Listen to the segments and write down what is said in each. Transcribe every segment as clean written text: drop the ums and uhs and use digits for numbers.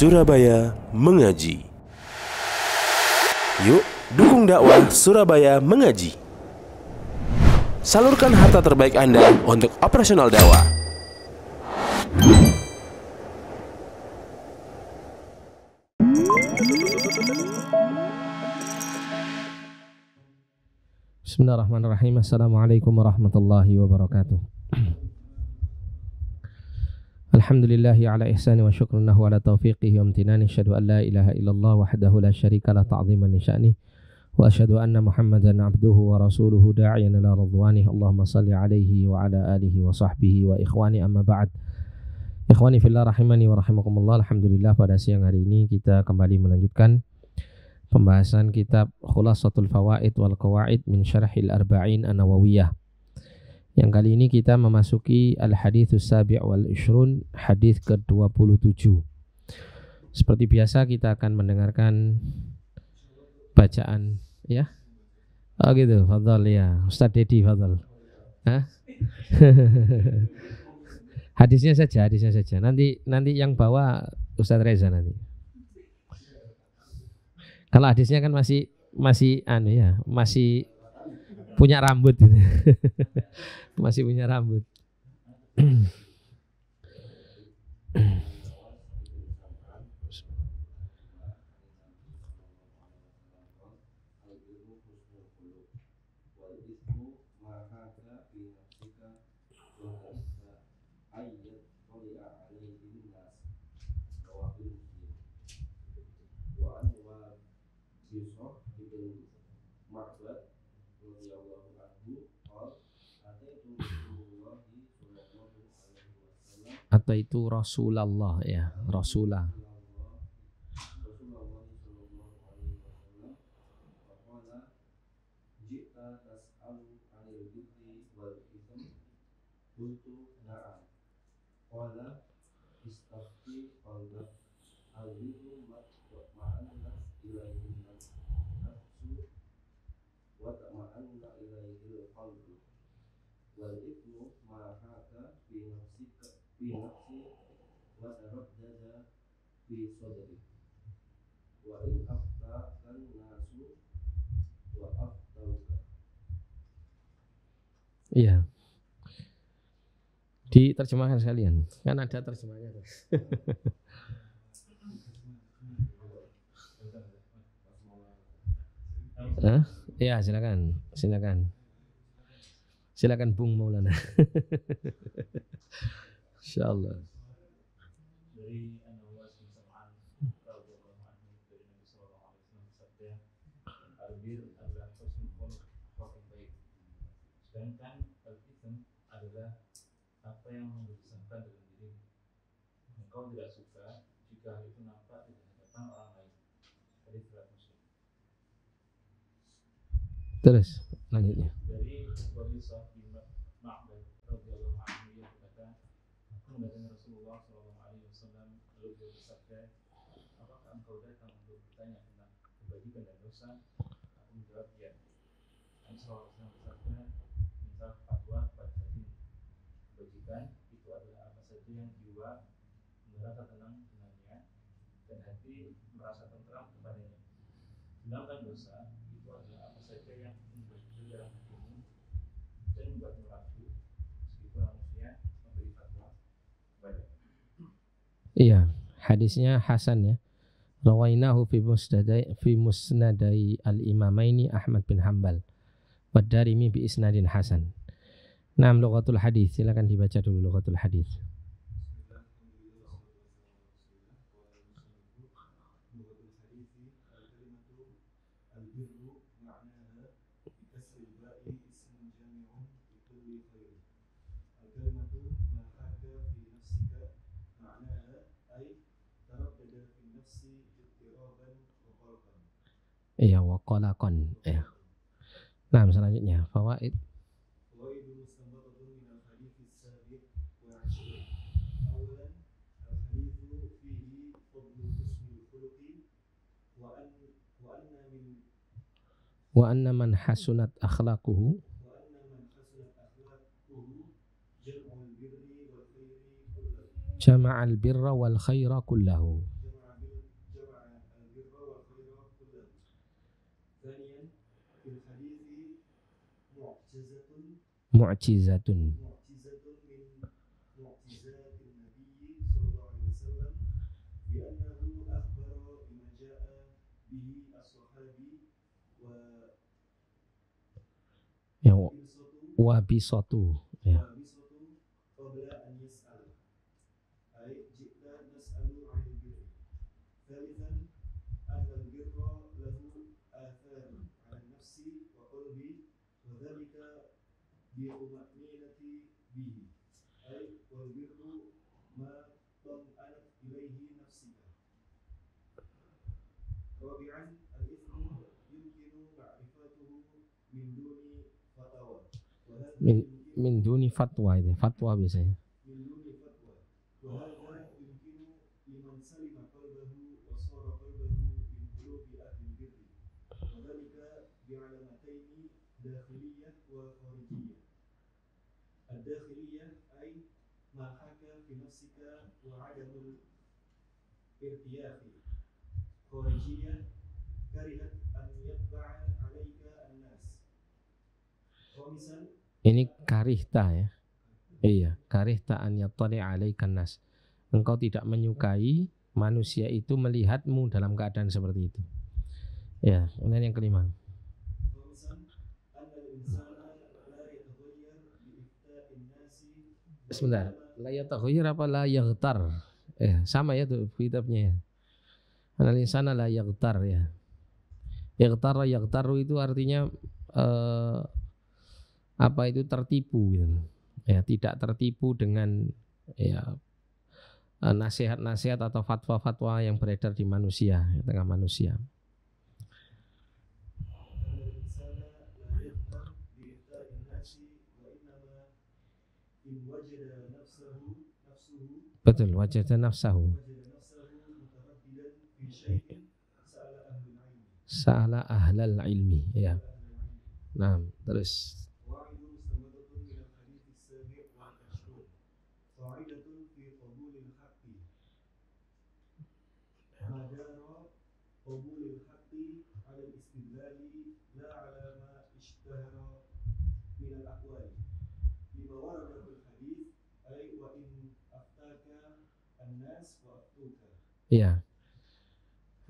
Surabaya Mengaji. Yuk, dukung dakwah Surabaya Mengaji. Salurkan harta terbaik Anda untuk operasional dakwah. Bismillahirrahmanirrahim. Assalamualaikum warahmatullahi wabarakatuh. Alhamdulillahi ala ihsani wa syukrunahu ala taufiqihi wa amtinani. Asyhadu an la ilaha illallah wahdahu la syarika la ta'ziman li sya'ni. Wa asyhadu anna Muhammadan abduhu wa rasuluhu da'iyan ila ridwanih. Allahumma salli alaihi wa ala alihi wa sahbihi wa ikhwani amma ba'd. Ikhwani fillah rahimani wa rahimakumullah. Alhamdulillah, pada siang hari ini kita kembali melanjutkan pembahasan kitab Khulasatul Fawaid wal Qawaid min Syarhil Arba'in An-Nawawiyah. Yang kali ini kita memasuki Al-Haditsus Sabi' wal Ishrun, hadis ke-27. Seperti biasa kita akan mendengarkan bacaan, ya. Oh gitu, fadhal ya. Ustaz Dedi, fadhal. Hah? Hadisnya saja. Nanti yang bawa Ustaz Reza nanti. Kalau hadisnya kan masih masih punya rambut gitu. Masih punya rambut. Atau itu Rasulullah, ya, Rasulah. Iya. Diterjemahkan sekalian. Kan ada terjemahnya. Ya, silakan. Silakan Bung Maulana. Insyaallah. Dari An-Nawawi Sam'an radhiyallahu anhu dari Nabi sallallahu alaihi wasallam bersabda, "Al-bir adalah husnul khuluq, akhlak yang baik. Sedangkan al-itsm adalah apa yang membosankan dalam diri. Engkau tidak suka jika hal itu nampak di hadapan orang lain." Hadis riwayat Muslim. Terus lanjutnya. Dari Wabisah bin Ma'bad radhiyallahu anhu yang berkata, "Aku mendatangi Rasulullah sallallahu alaihi wasallam, lalu beliau bersabda, apakah engkau datang untuk bertanya tentang kebajikan dan dosa?" Aku menjawab, "Ya." Nabi sallallahu alaihi wasallam bersabda, "Minta fatwa pada hati. Kebajikan itu adalah apa saja yang jiwa merasa tenang dengannya dan hati merasa tentram kepadanya. Sedangkan dosa itu adalah apa saja yang membuat dalam hatimu dan membuatmu ragu meskipun manusia memberi fatwa kepada." Iya, hadisnya hasan ya. Rawainahu fi musnadai al-imamaini Ahmad bin Hanbal wa Darimi bi isnadin hasan. Naam, lughatul hadis, silakan dibaca dulu lughatul hadis. Iya, wa qalaqan. Ya. Nah, selanjutnya fawaid. Wa anna man hasunat akhlaquhu jama'al birra wal khaira kullahu. Mu'jizatun. معجزة من معجزات النبي صلى الله عليه وسلم بأنه أخبر بما جاء به الصحابي Ya, وبصته wabisatu. Ya. قبل أن يسأل أي جئنا نسأل عن البر. ثالثا أن البر له آثار على النفس وقلب وذلك بطمأنينة به أي والبر ما طمأنت إليه نفسك. رابعا الإثم يمكن معرفته من دون فتوى Min duni fatwa itu. Fatwa biasanya. من دون فتوى وهذا يمكن لمن سلم قلبه وصار قلبه من قلوب أهل البر وذلك بعلامتين داخلية وخارجية. الداخلية أي ما حكى في نفسك وعدم الارتياح. خارجية كرهت أن يتبع عليك الناس. خامسا Ini karihta ya. Iya, karihta an yattali 'alaikan nas. Engkau tidak menyukai manusia itu melihatmu dalam keadaan seperti itu. Ya, kemudian yang kelima. خامسا أن الإنسان لا يتغير بإفتاء الناس Sebentar. La yataghayyar apa la yaghtar? Sama ya tuh kitabnya ya. Anal insana la yaghtar ya. Yaghtaru itu artinya apa itu tertipu gitu. Ya, tidak tertipu dengan ya nasihat-nasihat atau fatwa-fatwa yang beredar di manusia, di tengah manusia. أن الإنسان لا يغتر بإفتاء الناس وإنما إن وجد نفسه Betul, wajada nafsahu. مترددا في شيء سأل أهل العلم. Sa'ala ahlal ilmi ya. Nah, terus واحد مستمدة من الحديث السابع والعشرون قاعدة في قبول الحق مدار قبول الحق على الاستدلال لا على ما اشتهر من الأقوال لما ورد في الحديث أي وإن أفتاك الناس وأفتوك. ya.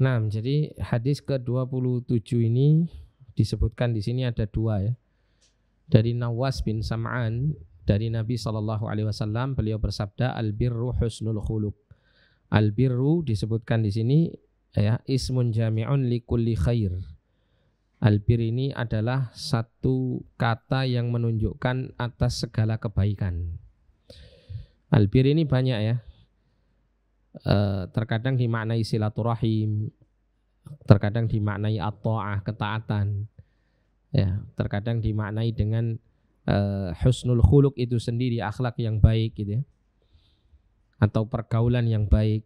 Nah, jadi hadis ke-27 ini disebutkan di sini ada dua ya. Dari Nawas bin Sam'an dari Nabi SAW, beliau bersabda al-birru husnul khuluq. Al-birru disebutkan di sini ya, ismun jami'un li kulli khair. Al-bir ini adalah satu kata yang menunjukkan atas segala kebaikan. Al-bir ini banyak ya. Terkadang dimaknai silaturahim, terkadang dimaknai at-ta'ah, ketaatan. Ya, terkadang dimaknai dengan husnul khuluq itu sendiri, akhlak yang baik gitu ya. Atau pergaulan yang baik.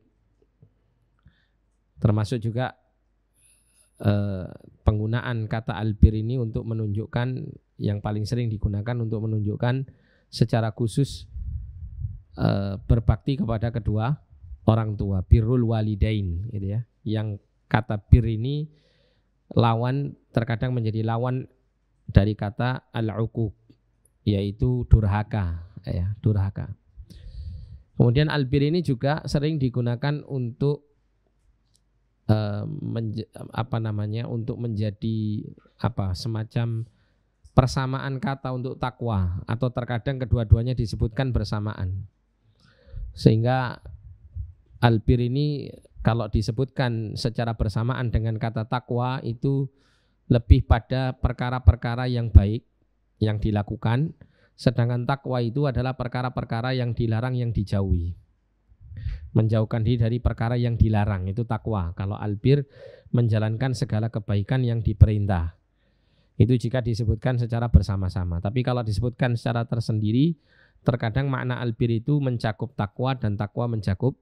Termasuk juga penggunaan kata albir ini untuk menunjukkan, yang paling sering digunakan untuk menunjukkan secara khusus berbakti kepada kedua orang tua, birrul walidain gitu ya. Yang kata bir ini lawan, terkadang menjadi lawan dari kata al-uquq, yaitu durhaka ya, durhaka. Kemudian albir ini juga sering digunakan untuk untuk menjadi semacam persamaan kata untuk takwa, atau terkadang kedua-duanya disebutkan bersamaan. Sehingga albir ini kalau disebutkan secara bersamaan dengan kata takwa itu lebih pada perkara-perkara yang baik yang dilakukan, sedangkan takwa itu adalah perkara-perkara yang dilarang, yang dijauhi. Menjauhkan diri dari perkara yang dilarang, itu takwa. Kalau albir menjalankan segala kebaikan yang diperintah. Itu jika disebutkan secara bersama-sama. Tapi kalau disebutkan secara tersendiri, terkadang makna albir itu mencakup takwa dan takwa mencakup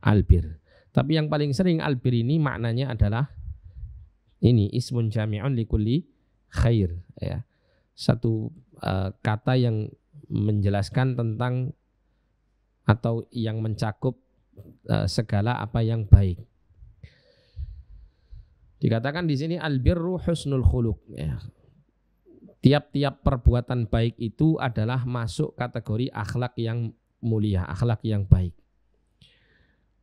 albir. Tapi yang paling sering albir ini maknanya adalah ini ismun jami'un likulli khair ya. Satu kata yang menjelaskan tentang atau yang mencakup segala apa yang baik. Dikatakan di sini albirru husnul khuluq ya. tiap-tiap perbuatan baik itu adalah masuk kategori akhlak yang mulia, akhlak yang baik.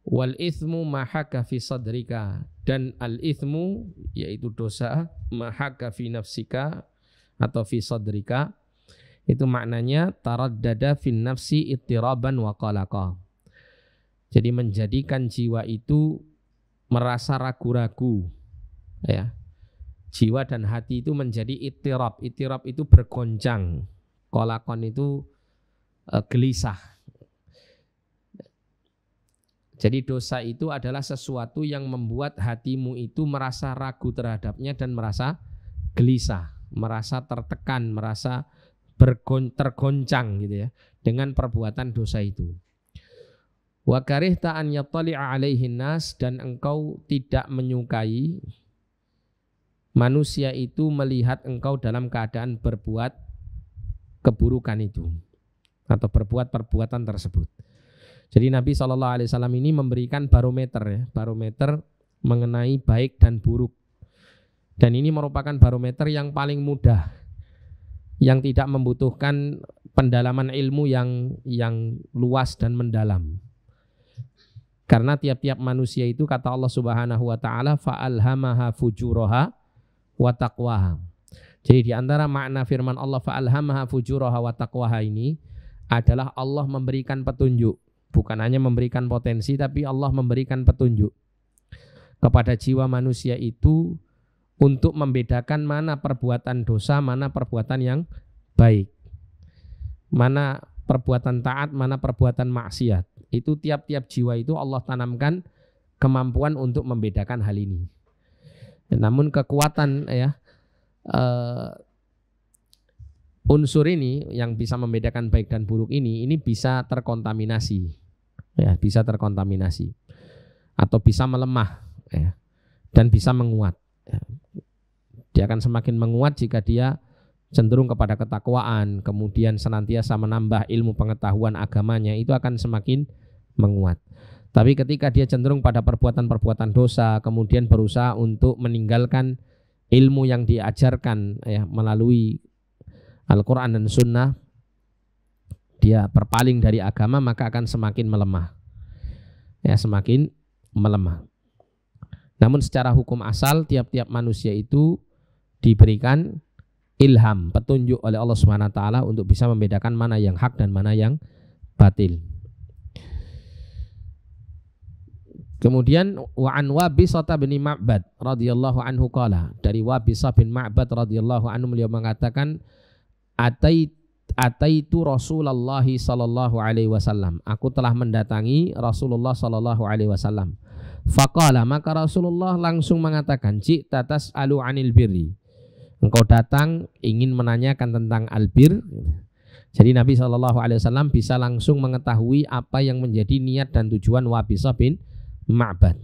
Wal ithmu mahaka fi sadrika, dan al ithmu yaitu dosa, mahaka fi nafsika atau fi sadrika, itu maknanya taraddada fin nafsi ittiraban wa qalaqa. Jadi menjadikan jiwa itu merasa ragu-ragu, ya. Jiwa dan hati itu menjadi ittirab. Ittirab itu bergoncang. Qalaqan itu gelisah. Jadi dosa itu adalah sesuatu yang membuat hatimu itu merasa ragu terhadapnya dan merasa gelisah, merasa tertekan, merasa tergoncang gitu ya dengan perbuatan dosa itu. Wa karihta an yattali'a alaihin nas, dan engkau tidak menyukai manusia itu melihat engkau dalam keadaan berbuat keburukan itu atau berbuat perbuatan tersebut. Jadi Nabi SAW ini memberikan barometer ya, barometer mengenai baik dan buruk. Dan ini merupakan barometer yang paling mudah, yang tidak membutuhkan pendalaman ilmu yang luas dan mendalam. Karena tiap-tiap manusia itu kata Allah Subhanahu wa taala fa'alhamaha fujuraha wa taqwaha. Jadi di antara makna firman Allah fa'alhamaha fujuraha wa taqwaha ini adalah Allah memberikan petunjuk. Bukan hanya memberikan potensi, tapi Allah memberikan petunjuk kepada jiwa manusia itu untuk membedakan mana perbuatan dosa, mana perbuatan yang baik, mana perbuatan taat, mana perbuatan maksiat. Itu tiap-tiap jiwa itu Allah tanamkan kemampuan untuk membedakan hal ini. Namun kekuatan ya unsur ini yang bisa membedakan baik dan buruk ini bisa terkontaminasi, ya, bisa terkontaminasi atau bisa melemah, ya, dan bisa menguat. Ya. Dia akan semakin menguat jika dia cenderung kepada ketakwaan, kemudian senantiasa menambah ilmu pengetahuan agamanya, itu akan semakin menguat. Tapi ketika dia cenderung pada perbuatan-perbuatan dosa, kemudian berusaha untuk meninggalkan ilmu yang diajarkan ya melalui Al-Quran dan Sunnah, dia berpaling dari agama, maka akan semakin melemah, ya, semakin melemah. Namun secara hukum asal tiap-tiap manusia itu diberikan ilham, petunjuk oleh Allah Subhanahu wa taala untuk bisa membedakan mana yang hak dan mana yang batil. Kemudian wa an Wabisah bin Ma'bad radhiyallahu anhu qala, dari Wabisah bin Ma'bad radhiyallahu anhu beliau mengatakan Ataitu Rasulullah sallallahu alaihi wasallam. Aku telah mendatangi Rasulullah sallallahu alaihi wasallam. Faqala, maka Rasulullah langsung mengatakan, "Ji'ta tas'alu 'anil birri." Engkau datang ingin menanyakan tentang albir. Jadi Nabi sallallahu alaihi wasallam bisa langsung mengetahui apa yang menjadi niat dan tujuan Wabisah bin Ma'bad.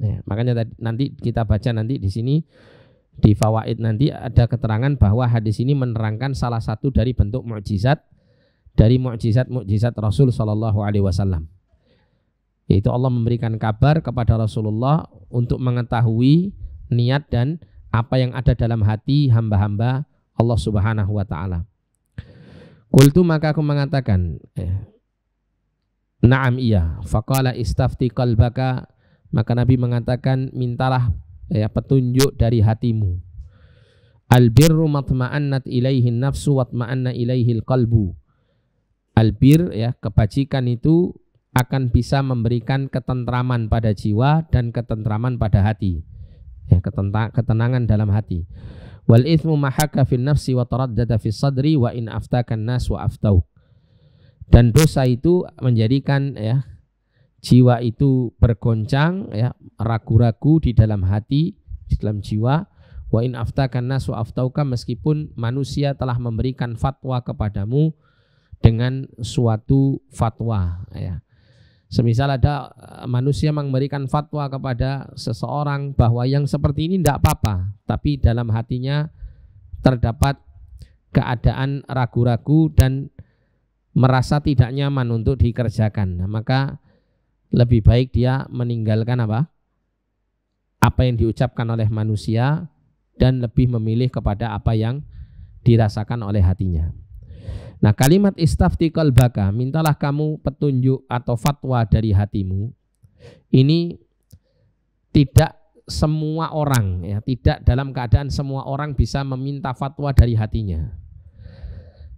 Ya, makanya nanti kita baca nanti di sini di fawaid nanti ada keterangan bahwa hadis ini menerangkan salah satu dari bentuk mukjizat dari mukjizat Rasul sallallahu alaihi wasallam. Yaitu Allah memberikan kabar kepada Rasulullah untuk mengetahui niat dan apa yang ada dalam hati hamba-hamba Allah Subhanahu wa taala. Qultu, maka aku mengatakan, na'am iya. Faqala istafti qalbaka, maka Nabi mengatakan, mintalah ya petunjuk dari hatimu. Albirru matma'annat ilaihi nafsu watma'anna ilaihi qalbu. Albir ya, kebajikan itu akan bisa memberikan ketentraman pada jiwa dan ketentraman pada hati. Ya, ketenangan dalam hati. Wal ithmu mahaka fin nafsi wa taraddada fis sadri wa in aftakan nas wa aftau. Dan dosa itu menjadikan ya jiwa itu bergoncang, ya, ragu-ragu di dalam hati, di dalam jiwa. Wa in aftakan nas wa aftauka, meskipun manusia telah memberikan fatwa kepadamu dengan suatu fatwa, ya. Semisal ada manusia memberikan fatwa kepada seseorang bahwa yang seperti ini tidak apa-apa, tapi dalam hatinya terdapat keadaan ragu-ragu dan merasa tidak nyaman untuk dikerjakan, nah, maka lebih baik dia meninggalkan apa yang diucapkan oleh manusia dan lebih memilih kepada apa yang dirasakan oleh hatinya. Nah, kalimat istafti qalbaka, mintalah kamu petunjuk atau fatwa dari hatimu, ini tidak semua orang, ya, tidak dalam keadaan semua orang bisa meminta fatwa dari hatinya.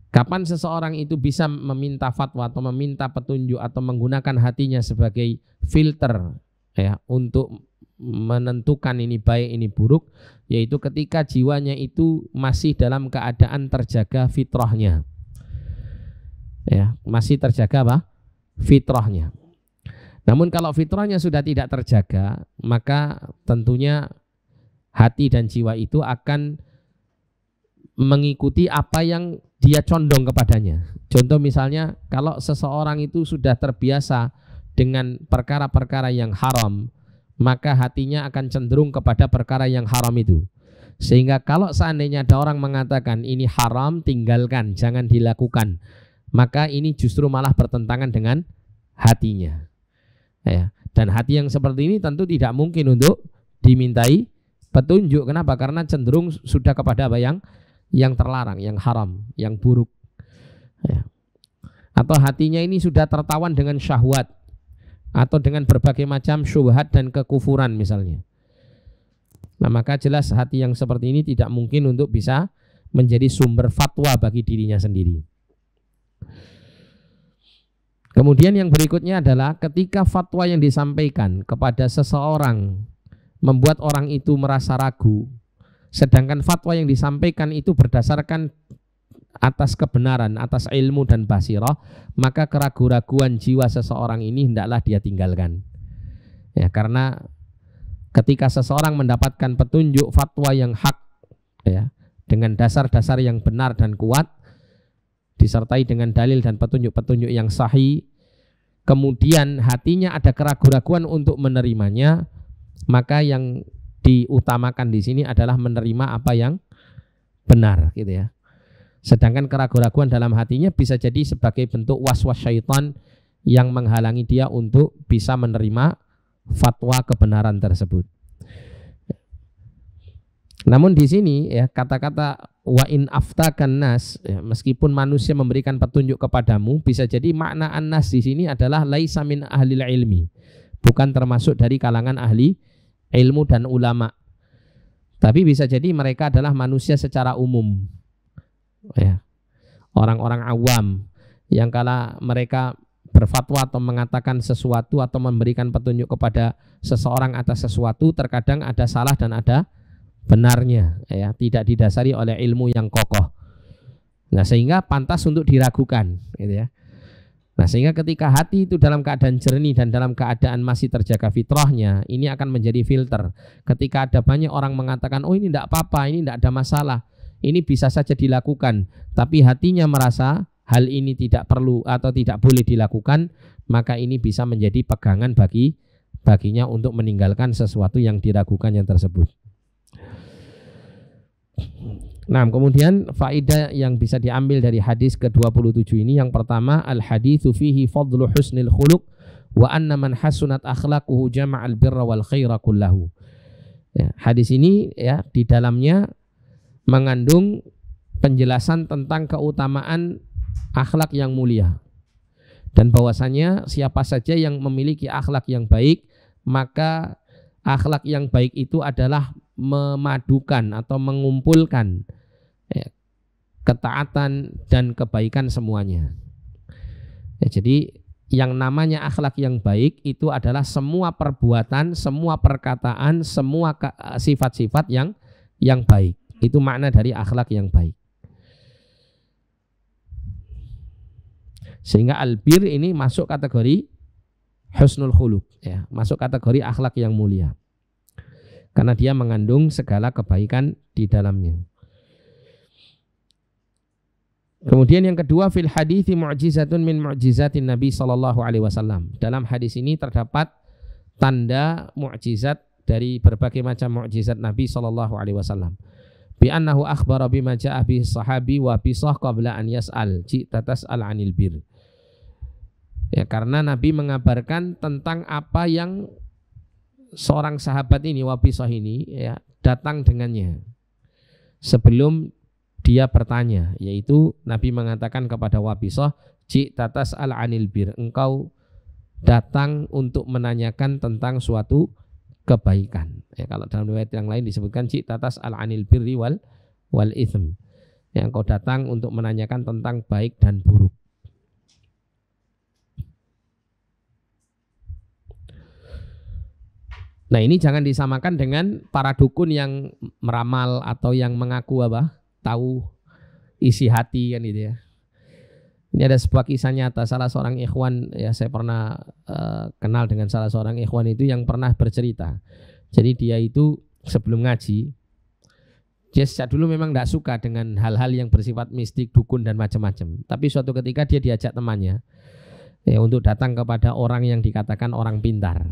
Kapan seseorang itu bisa meminta fatwa atau meminta petunjuk atau menggunakan hatinya sebagai filter, ya, untuk menentukan ini baik ini buruk, yaitu ketika jiwanya itu masih dalam keadaan terjaga fitrahnya, ya, masih terjaga apa? Fitrahnya. Namun kalau fitrahnya sudah tidak terjaga, maka tentunya hati dan jiwa itu akan mengikuti apa yang dia condong kepadanya. Contoh misalnya, kalau seseorang itu sudah terbiasa dengan perkara-perkara yang haram, maka hatinya akan cenderung kepada perkara yang haram itu. Sehingga kalau seandainya ada orang mengatakan ini haram, tinggalkan, jangan dilakukan, maka ini justru malah bertentangan dengan hatinya, ya. Dan hati yang seperti ini tentu tidak mungkin untuk dimintai petunjuk. Kenapa? Karena cenderung sudah kepada apa yang terlarang, yang haram, yang buruk, ya. Atau hatinya ini sudah tertawan dengan syahwat atau dengan berbagai macam syubhat dan kekufuran misalnya. Nah, maka jelas hati yang seperti ini tidak mungkin untuk bisa menjadi sumber fatwa bagi dirinya sendiri. Kemudian yang berikutnya adalah ketika fatwa yang disampaikan kepada seseorang membuat orang itu merasa ragu, sedangkan fatwa yang disampaikan itu berdasarkan atas kebenaran, atas ilmu dan basirah, maka keraguan-raguan jiwa seseorang ini hendaklah dia tinggalkan, ya. Karena ketika seseorang mendapatkan petunjuk fatwa yang hak, ya, dengan dasar-dasar yang benar dan kuat, disertai dengan dalil dan petunjuk-petunjuk yang sahih, kemudian hatinya ada keraguan-raguan untuk menerimanya, maka yang diutamakan di sini adalah menerima apa yang benar, gitu ya. Sedangkan keraguan-raguan dalam hatinya bisa jadi sebagai bentuk was-was syaitan yang menghalangi dia untuk bisa menerima fatwa kebenaran tersebut. Namun di sini, ya, kata-kata wa in aftakan nas, ya, meskipun manusia memberikan petunjuk kepadamu, bisa jadi makna an-nas di sini adalah laisa min ahlil ilmi, bukan termasuk dari kalangan ahli ilmu dan ulama. Tapi bisa jadi mereka adalah manusia secara umum, ya, orang-orang awam yang kala mereka berfatwa atau mengatakan sesuatu atau memberikan petunjuk kepada seseorang atas sesuatu, terkadang ada salah dan ada benarnya, ya, tidak didasari oleh ilmu yang kokoh. Nah, sehingga pantas untuk diragukan, gitu ya. Nah, sehingga ketika hati itu dalam keadaan jernih dan dalam keadaan masih terjaga fitrahnya, ini akan menjadi filter. Ketika ada banyak orang mengatakan, oh ini tidak apa-apa, ini tidak ada masalah, ini bisa saja dilakukan, tapi hatinya merasa hal ini tidak perlu atau tidak boleh dilakukan, maka ini bisa menjadi pegangan baginya untuk meninggalkan sesuatu yang diragukannya tersebut. Nah, kemudian faedah yang bisa diambil dari hadis ke-27 ini, yang pertama, al-haditsu fihi fadlu husnil khuluq wa anna man hasunat akhlaquhu jama'al birra wal khaira kullahu. Ya, hadis ini, ya, di dalamnya mengandung penjelasan tentang keutamaan akhlak yang mulia, dan bahwasanya siapa saja yang memiliki akhlak yang baik, maka akhlak yang baik itu adalah memadukan atau mengumpulkan, ya, ketaatan dan kebaikan semuanya. Ya, jadi yang namanya akhlak yang baik itu adalah semua perbuatan, semua perkataan, semua sifat-sifat yang baik. Itu makna dari akhlak yang baik. Sehingga albir ini masuk kategori husnul khuluq, ya, masuk kategori akhlak yang mulia, karena dia mengandung segala kebaikan di dalamnya. Kemudian yang kedua, fil hadithi mu'jizatun min mu'jizatin Nabi sallallahu alaihi wasallam. Dalam hadis ini terdapat tanda mu'jizat dari berbagai macam mu'jizat Nabi sallallahu alaihi wasallam. Bi annahu akhbara bima ja'a bihi sahabi wa bisah qabla an yas'al, ji'ta tas'al 'anil bir. Ya, karena Nabi mengabarkan tentang apa yang seorang sahabat ini, Wabisah ini, ya, datang dengannya sebelum dia bertanya, yaitu Nabi mengatakan kepada Wabisah, "Ji'ta tas'al 'anil bir." Engkau datang untuk menanyakan tentang suatu kebaikan. Ya, kalau dalam riwayat yang lain disebutkan ji'ta tas'al 'anil birri wal itsm. Ya, engkau datang untuk menanyakan tentang baik dan buruk. Nah, ini jangan disamakan dengan para dukun yang meramal atau yang mengaku tahu isi hati kan gitu ya. Ini ada sebuah kisah nyata, salah seorang ikhwan, ya saya pernah kenal dengan salah seorang ikhwan itu yang pernah bercerita. Jadi dia itu sebelum ngaji, dia sejak dulu memang tidak suka dengan hal-hal yang bersifat mistik, dukun dan macam-macam. Tapi suatu ketika dia diajak temannya ya untuk datang kepada orang yang dikatakan orang pintar.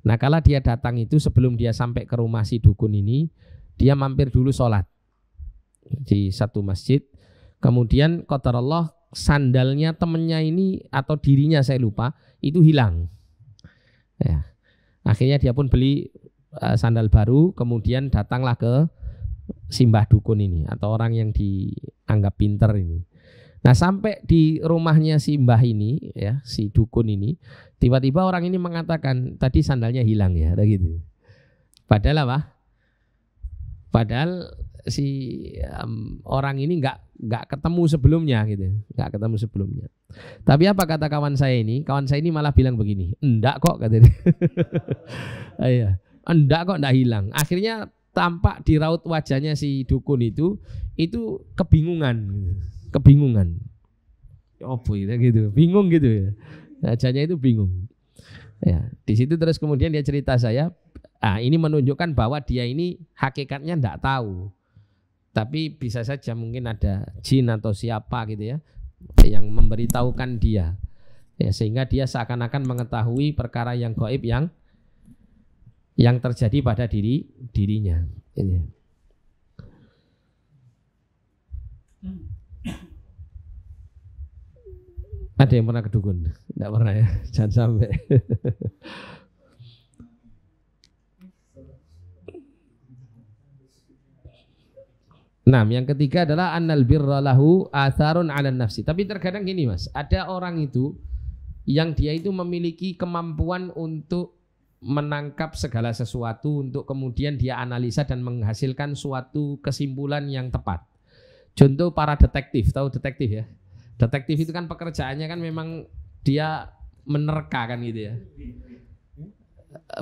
Nah, kala dia datang itu sebelum dia sampai ke rumah si dukun ini, dia mampir dulu sholat di satu masjid. Kemudian qadarullah sandalnya temennya ini atau dirinya saya lupa itu hilang. Ya. Akhirnya dia pun beli sandal baru, kemudian datanglah ke simbah dukun ini atau orang yang dianggap pinter ini. Nah, sampai di rumahnya si mbah ini ya, si dukun ini, tiba-tiba orang ini mengatakan tadi sandalnya hilang ya, gitu. Padahal apa? Padahal si orang ini nggak ketemu sebelumnya gitu, nggak ketemu sebelumnya. Tapi apa kata kawan saya ini? Kawan saya ini malah bilang begini, enggak kok katanya. Iya, enggak kok, enggak hilang. Akhirnya tampak di raut wajahnya si dukun itu kebingungan. Apa gitu, bingung gitu ya. Wajahnya itu bingung. Ya, di situ terus kemudian dia cerita saya, ini menunjukkan bahwa dia ini hakikatnya enggak tahu. Tapi bisa saja mungkin ada jin atau siapa gitu ya yang memberitahukan dia. Ya, sehingga dia seakan-akan mengetahui perkara yang gaib yang terjadi pada dirinya. Ini. Ada yang pernah ke dukun? Tidak pernah ya, jangan sampai. Nah, yang ketiga adalah annal birra lahu atharun 'alan nafsi. Tapi terkadang gini Mas, ada orang itu yang dia itu memiliki kemampuan untuk menangkap segala sesuatu untuk kemudian dia analisa dan menghasilkan suatu kesimpulan yang tepat. Contoh para detektif, tahu detektif ya? Detektif itu kan pekerjaannya kan memang dia menerka kan gitu ya.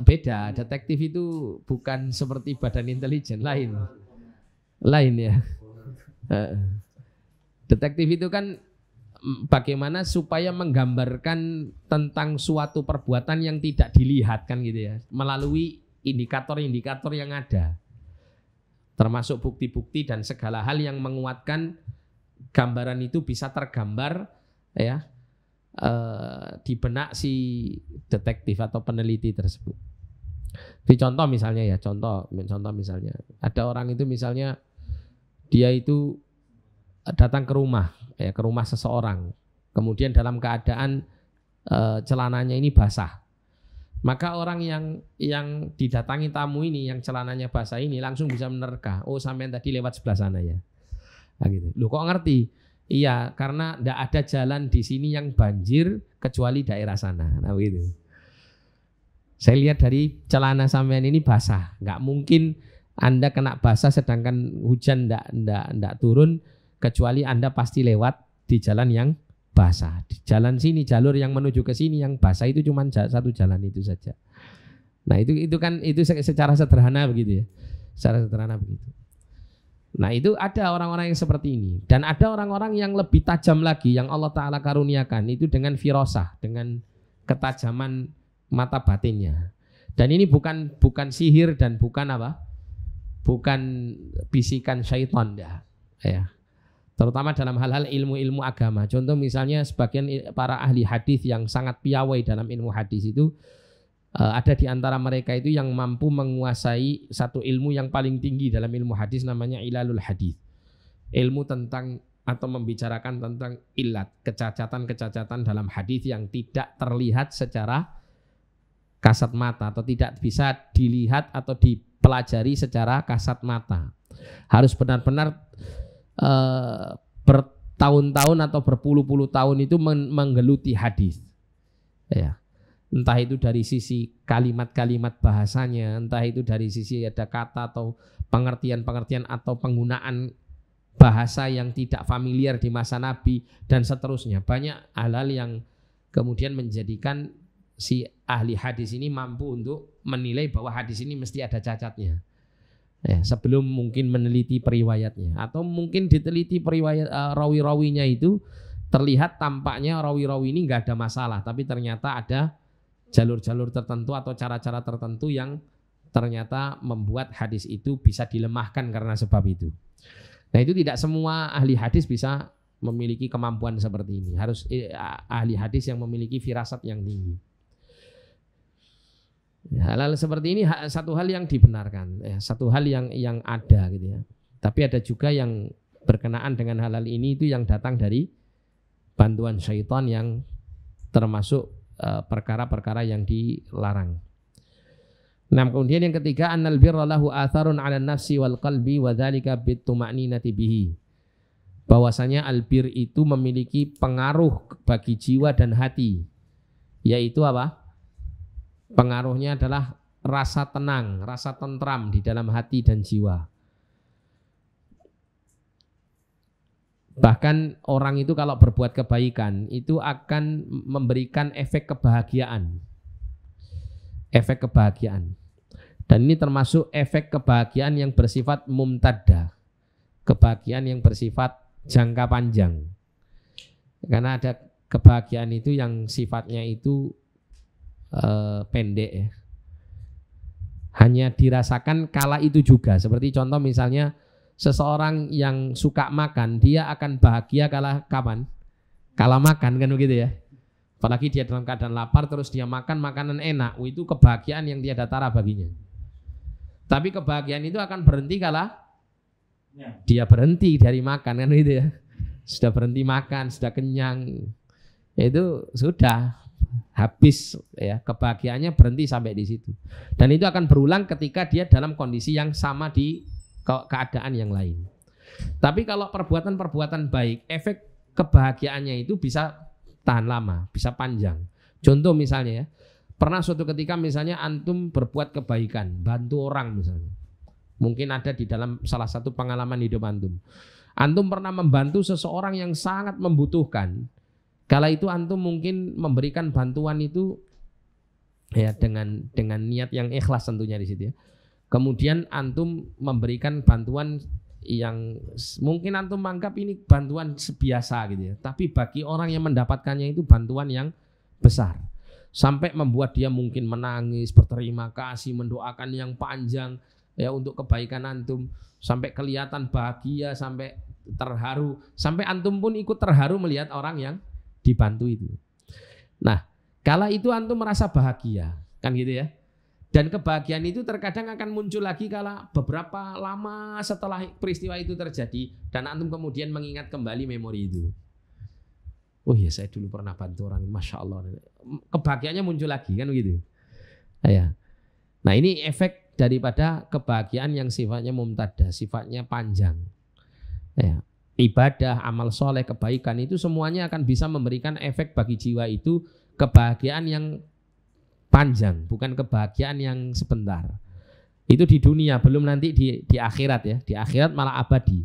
Beda, detektif itu bukan seperti badan intelijen, lain ya. Detektif itu kan bagaimana supaya menggambarkan tentang suatu perbuatan yang tidak dilihat kan gitu ya, melalui indikator-indikator yang ada, termasuk bukti-bukti dan segala hal yang menguatkan gambaran itu bisa tergambar ya di benak si detektif atau peneliti tersebut. Di contoh misalnya ya, contoh misalnya ada orang itu misalnya dia itu datang ke rumah seseorang, kemudian dalam keadaan celananya ini basah. Maka orang yang didatangi tamu ini yang celananya basah ini langsung bisa menerka, oh sampean tadi lewat sebelah sana ya. Nah, gitu. Loh kok ngerti? Iya, karena tidak ada jalan di sini yang banjir kecuali daerah sana. Nah gitu. Saya lihat dari celana sampean ini basah, nggak mungkin Anda kena basah sedangkan hujan ndak turun, kecuali Anda pasti lewat di jalan yang basah. Di jalan sini, jalur yang menuju ke sini yang basah itu cuma satu jalan itu saja. Nah itu secara sederhana begitu ya, secara sederhana begitu. Nah itu ada orang-orang yang seperti ini. Dan ada orang-orang yang lebih tajam lagi yang Allah Ta'ala karuniakan itu dengan firasah, dengan ketajaman mata batinnya. Dan ini bukan sihir dan bukan bisikan syaitan ya. Terutama dalam hal-hal ilmu-ilmu agama. Contoh misalnya sebagian para ahli hadis yang sangat piawai dalam ilmu hadis itu, ada di antara mereka itu yang mampu menguasai satu ilmu yang paling tinggi dalam ilmu hadis, namanya ilalul hadis. Ilmu tentang atau membicarakan tentang ilat, kecacatan-kecacatan dalam hadis yang tidak terlihat secara kasat mata atau tidak bisa dilihat atau dipelajari secara kasat mata. Harus benar-benar bertahun-tahun atau berpuluh-puluh tahun itu menggeluti hadis. Ya. Entah itu dari sisi kalimat-kalimat bahasanya, entah itu dari sisi ada kata atau pengertian-pengertian atau penggunaan bahasa yang tidak familiar di masa Nabi dan seterusnya. Banyak hal-hal yang kemudian menjadikan si ahli hadis ini mampu untuk menilai bahwa hadis ini mesti ada cacatnya. Ya, sebelum mungkin meneliti periwayatnya, atau mungkin diteliti periwayat rawi-rawinya itu terlihat tampaknya rawi-rawi ini nggak ada masalah, tapi ternyata ada jalur-jalur tertentu atau cara-cara tertentu yang ternyata membuat hadis itu bisa dilemahkan karena sebab itu. Nah, itu tidak semua ahli hadis bisa memiliki kemampuan seperti ini. Harus ahli hadis yang memiliki firasat yang tinggi. Hal-hal seperti ini satu hal yang dibenarkan, ya, satu hal yang ada gitu ya. Tapi ada juga yang berkenaan dengan hal-hal ini itu yang datang dari bantuan syaitan yang termasuk perkara-perkara yang dilarang. Nah, kemudian yang ketiga, annal birra lahu atharun 'ala nafsi wal qalbi wa dzalika bituma'ninati bihi. Bahwasanya albir itu memiliki pengaruh bagi jiwa dan hati. Yaitu apa? Pengaruhnya adalah rasa tenang, rasa tentram di dalam hati dan jiwa. Bahkan orang itu kalau berbuat kebaikan itu akan memberikan efek kebahagiaan. Efek kebahagiaan. Dan ini termasuk efek kebahagiaan yang bersifat mumtaddah. Kebahagiaan yang bersifat jangka panjang. Karena ada kebahagiaan itu yang sifatnya itu pendek ya. Hanya dirasakan kala itu juga. Seperti contoh misalnya seseorang yang suka makan, dia akan bahagia kala kapan? Kala makan kan begitu ya. Apalagi dia dalam keadaan lapar terus dia makan makanan enak, itu kebahagiaan yang tiada tara baginya. Tapi kebahagiaan itu akan berhenti kala dia berhenti dari makan kan gitu ya. Sudah berhenti makan, sudah kenyang, itu sudah habis ya, kebahagiaannya berhenti sampai di situ. Dan itu akan berulang ketika dia dalam kondisi yang sama di keadaan yang lain. Tapi kalau perbuatan-perbuatan baik, efek kebahagiaannya itu bisa tahan lama, bisa panjang. Contoh misalnya ya, pernah suatu ketika misalnya antum berbuat kebaikan, bantu orang misalnya. Mungkin ada di dalam salah satu pengalaman hidup antum. Antum pernah membantu seseorang yang sangat membutuhkan. Kala itu antum mungkin memberikan bantuan itu ya dengan niat yang ikhlas tentunya di situ ya. Kemudian antum memberikan bantuan yang mungkin antum anggap ini bantuan biasa gitu ya. Tapi bagi orang yang mendapatkannya itu bantuan yang besar. Sampai membuat dia mungkin menangis, berterima kasih, mendoakan yang panjang ya untuk kebaikan antum. Sampai kelihatan bahagia, sampai terharu. Sampai antum pun ikut terharu melihat orang yang dibantu itu. Nah, kala itu antum merasa bahagia, kan gitu ya. Dan kebahagiaan itu terkadang akan muncul lagi kala beberapa lama setelah peristiwa itu terjadi dan antum kemudian mengingat kembali memori itu. Oh iya, saya dulu pernah bantu orang, masya Allah. Kebahagiaannya muncul lagi, kan begitu. Nah, ini efek daripada kebahagiaan yang sifatnya mumtadah, sifatnya panjang. Ya. Ibadah, amal soleh, kebaikan itu semuanya akan bisa memberikan efek bagi jiwa itu kebahagiaan yang panjang, bukan kebahagiaan yang sebentar. Itu di dunia, belum nanti di akhirat ya. Di akhirat malah abadi.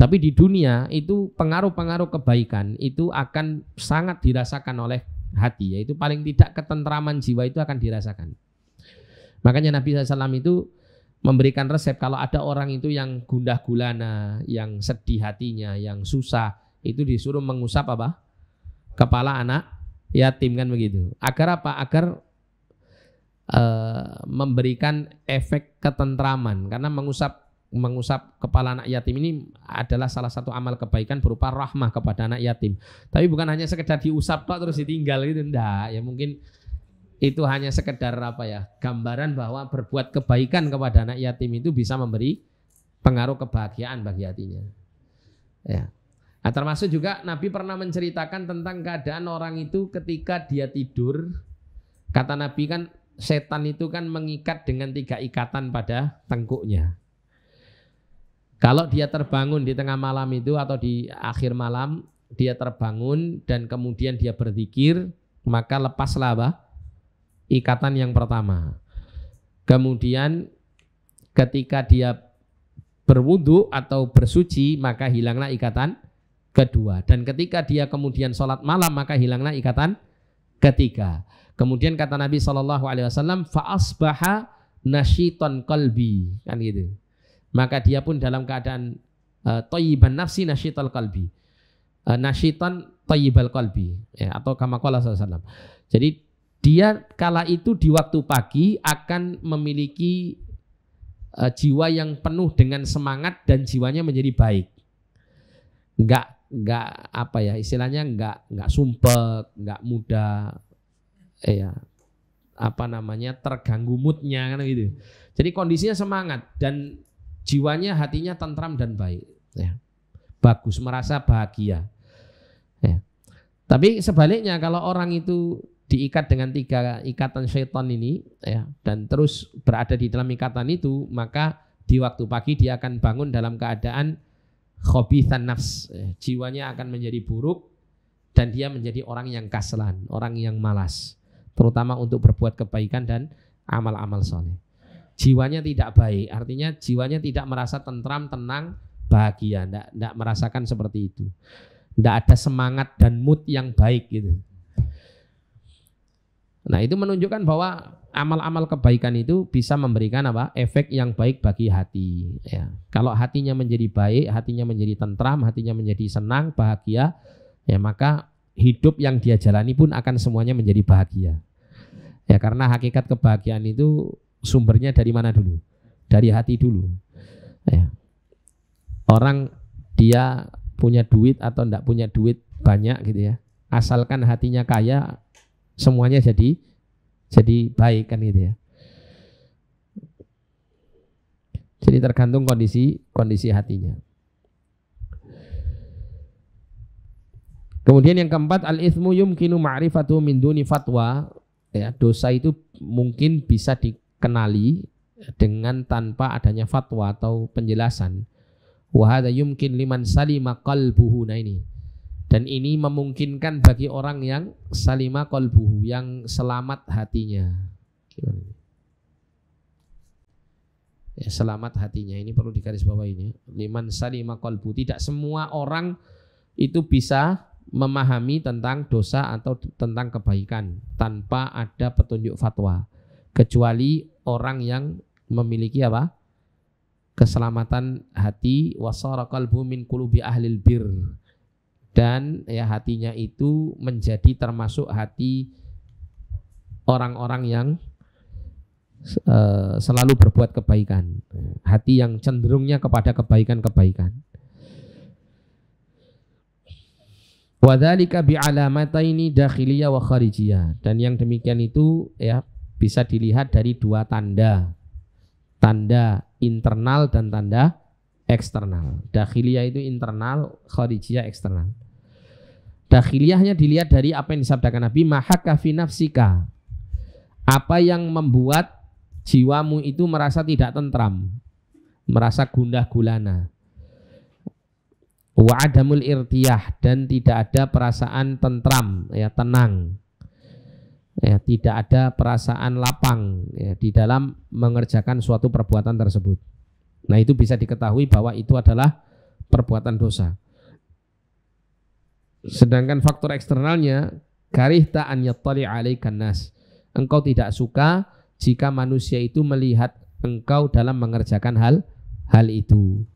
Tapi di dunia itu pengaruh-pengaruh kebaikan itu akan sangat dirasakan oleh hati, yaitu paling tidak ketentraman jiwa itu akan dirasakan. Makanya Nabi SAW itu memberikan resep kalau ada orang itu yang gundah gulana, yang sedih hatinya, yang susah, itu disuruh mengusap apa? Kepala anak yatim, kan begitu. Agar apa? Agar memberikan efek ketentraman. Karena mengusap kepala anak yatim ini adalah salah satu amal kebaikan berupa rahmah kepada anak yatim. Tapi bukan hanya sekedar diusap terus ditinggal gitu, enggak. Ya mungkin itu hanya sekedar apa ya, gambaran bahwa berbuat kebaikan kepada anak yatim itu bisa memberi pengaruh kebahagiaan bagi hatinya. Ya. Nah, termasuk juga Nabi pernah menceritakan tentang keadaan orang itu ketika dia tidur. Kata Nabi kan setan itu kan mengikat dengan 3 ikatan pada tengkuknya. Kalau dia terbangun di tengah malam itu atau di akhir malam, dia terbangun dan kemudian dia berzikir, maka lepaslah apa? Ikatan yang pertama. Kemudian ketika dia berwudu atau bersuci, maka hilanglah ikatan kedua. Dan ketika dia kemudian sholat malam, maka hilanglah ikatan ketiga. Kemudian kata Nabi SAW, fa-asbaha nasyiton qalbi, kan gitu. Maka dia pun dalam keadaan thayyiban nafsi nasyital qalbi, nasyitan thayyibal qalbi, ya, atau kama qala sallallahu. Jadi dia kala itu di waktu pagi akan memiliki jiwa yang penuh dengan semangat dan jiwanya menjadi baik. Enggak apa ya istilahnya, enggak sumpek, enggak mudah terganggu moodnya kan gitu. Jadi kondisinya semangat dan jiwanya, hatinya tentram dan baik, ya. Bagus, merasa bahagia, ya. Tapi sebaliknya kalau orang itu diikat dengan 3 ikatan syaitan ini, ya, dan terus berada di dalam ikatan itu, maka di waktu pagi dia akan bangun dalam keadaan khabithan nafs, ya. Jiwanya akan menjadi buruk dan dia menjadi orang yang kaslan, orang yang malas, terutama untuk berbuat kebaikan dan amal-amal soleh. Jiwanya tidak baik, artinya jiwanya tidak merasa tentram, tenang, bahagia, tidak merasakan seperti itu. Tidak ada semangat dan mood yang baik gitu. Nah, itu menunjukkan bahwa amal-amal kebaikan itu bisa memberikan apa? Efek yang baik bagi hati, ya. Kalau hatinya menjadi baik, hatinya menjadi tentram, hatinya menjadi senang, bahagia, ya, maka hidup yang dia jalani pun akan semuanya menjadi bahagia. Ya, karena hakikat kebahagiaan itu sumbernya dari mana dulu? Dari hati dulu, ya. Orang dia punya duit atau tidak punya duit banyak gitu ya, asalkan hatinya kaya, semuanya jadi baik kan gitu ya. Jadi tergantung kondisi hatinya. Kemudian yang keempat, al-itsmu yumkinu ma'rifatu min duni fatwa, ya, dosa itu mungkin bisa dikenali dengan tanpa adanya fatwa atau penjelasan. Wa hadza yumkin liman salima qalbuhu. Nah ini, dan ini memungkinkan bagi orang yang salima qalbuhu, yang selamat hatinya. Ya, selamat hatinya ini perlu digarisbawahi ini. Liman salima qalbu, tidak semua orang itu bisa memahami tentang dosa atau tentang kebaikan tanpa ada petunjuk fatwa, kecuali orang yang memiliki apa? Keselamatan hati. Wasara qalbu min qulubi ahlil bir, dan ya hatinya itu menjadi termasuk hati orang-orang yang selalu berbuat kebaikan, hati yang cenderungnya kepada kebaikan-kebaikan. Wadzalika bi'alamataini dakhiliyah wa kharijiyah, dan yang demikian itu ya bisa dilihat dari 2 tanda internal dan tanda eksternal. Dakhiliyah itu internal, kharijiyah eksternal. Dakhiliyahnya dilihat dari apa yang disabdakan Nabi, mahaka fi nafsika, apa yang membuat jiwamu itu merasa tidak tentram, merasa gundah gulana. Wa adamul irtiyah, dan tidak ada perasaan tentram, ya, tenang, ya, tidak ada perasaan lapang, ya, di dalam mengerjakan suatu perbuatan tersebut. Nah, itu bisa diketahui bahwa itu adalah perbuatan dosa. Sedangkan faktor eksternalnya, karihta an yattali 'alaikan nas, engkau tidak suka jika manusia itu melihat engkau dalam mengerjakan hal itu.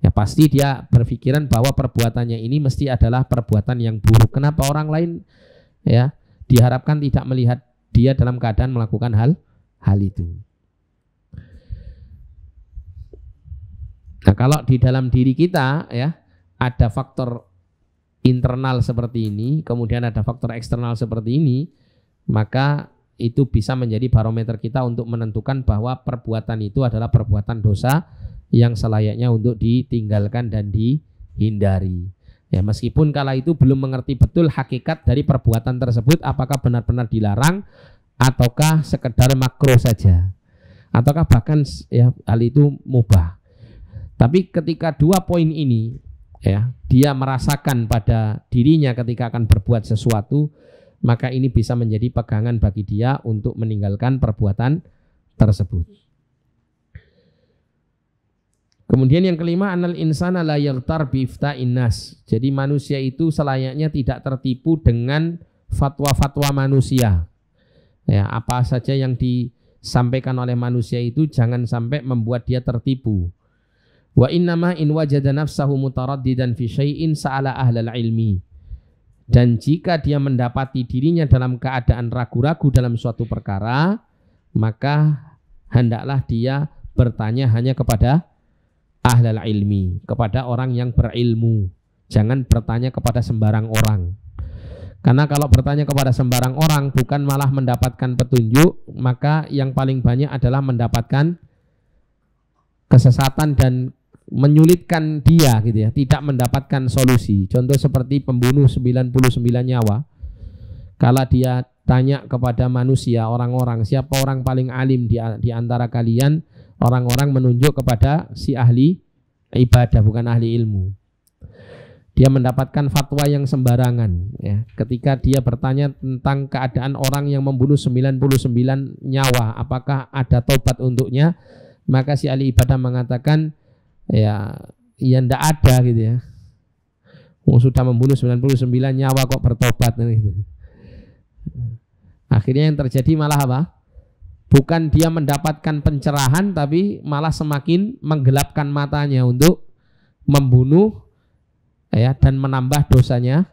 Ya, pasti dia berpikiran bahwa perbuatannya ini mesti adalah perbuatan yang buruk. Kenapa orang lain ya diharapkan tidak melihat dia dalam keadaan melakukan hal itu? Nah, kalau di dalam diri kita ya ada faktor internal seperti ini, kemudian ada faktor eksternal seperti ini, maka itu bisa menjadi barometer kita untuk menentukan bahwa perbuatan itu adalah perbuatan dosa yang selayaknya untuk ditinggalkan dan dihindari. Ya, meskipun kala itu belum mengerti betul hakikat dari perbuatan tersebut, apakah benar-benar dilarang ataukah sekedar makruh saja, ataukah bahkan ya hal itu mubah. Tapi ketika dua poin ini ya, dia merasakan pada dirinya ketika akan berbuat sesuatu, maka ini bisa menjadi pegangan bagi dia untuk meninggalkan perbuatan tersebut. Kemudian yang kelima, anal insana la yaghtar bi ifta'in nas. Jadi manusia itu selayaknya tidak tertipu dengan fatwa-fatwa manusia. Ya, apa saja yang disampaikan oleh manusia itu jangan sampai membuat dia tertipu. Wa innama in wajada nafsahu mutaraddidan fi syai'in sa'ala ahlal ilmi. Dan jika dia mendapati dirinya dalam keadaan ragu-ragu dalam suatu perkara, maka hendaklah dia bertanya hanya kepada ahlal ilmi, kepada orang yang berilmu. Jangan bertanya kepada sembarang orang. Karena kalau bertanya kepada sembarang orang bukan malah mendapatkan petunjuk, maka yang paling banyak adalah mendapatkan kesesatan dan menyulitkan dia gitu ya, tidak mendapatkan solusi. Contoh seperti pembunuh 99 nyawa. Kalau dia tanya kepada manusia, orang-orang, siapa orang paling alim di antara kalian, orang-orang menunjuk kepada si ahli ibadah, bukan ahli ilmu. Dia mendapatkan fatwa yang sembarangan ya. Ketika dia bertanya tentang keadaan orang yang membunuh 99 nyawa, apakah ada tobat untuknya, maka si ahli ibadah mengatakan ya ndak ada gitu ya. Sudah membunuh 99 nyawa kok bertobat gitu. Akhirnya yang terjadi malah apa? Bukan dia mendapatkan pencerahan, tapi malah semakin menggelapkan matanya untuk membunuh ya, dan menambah dosanya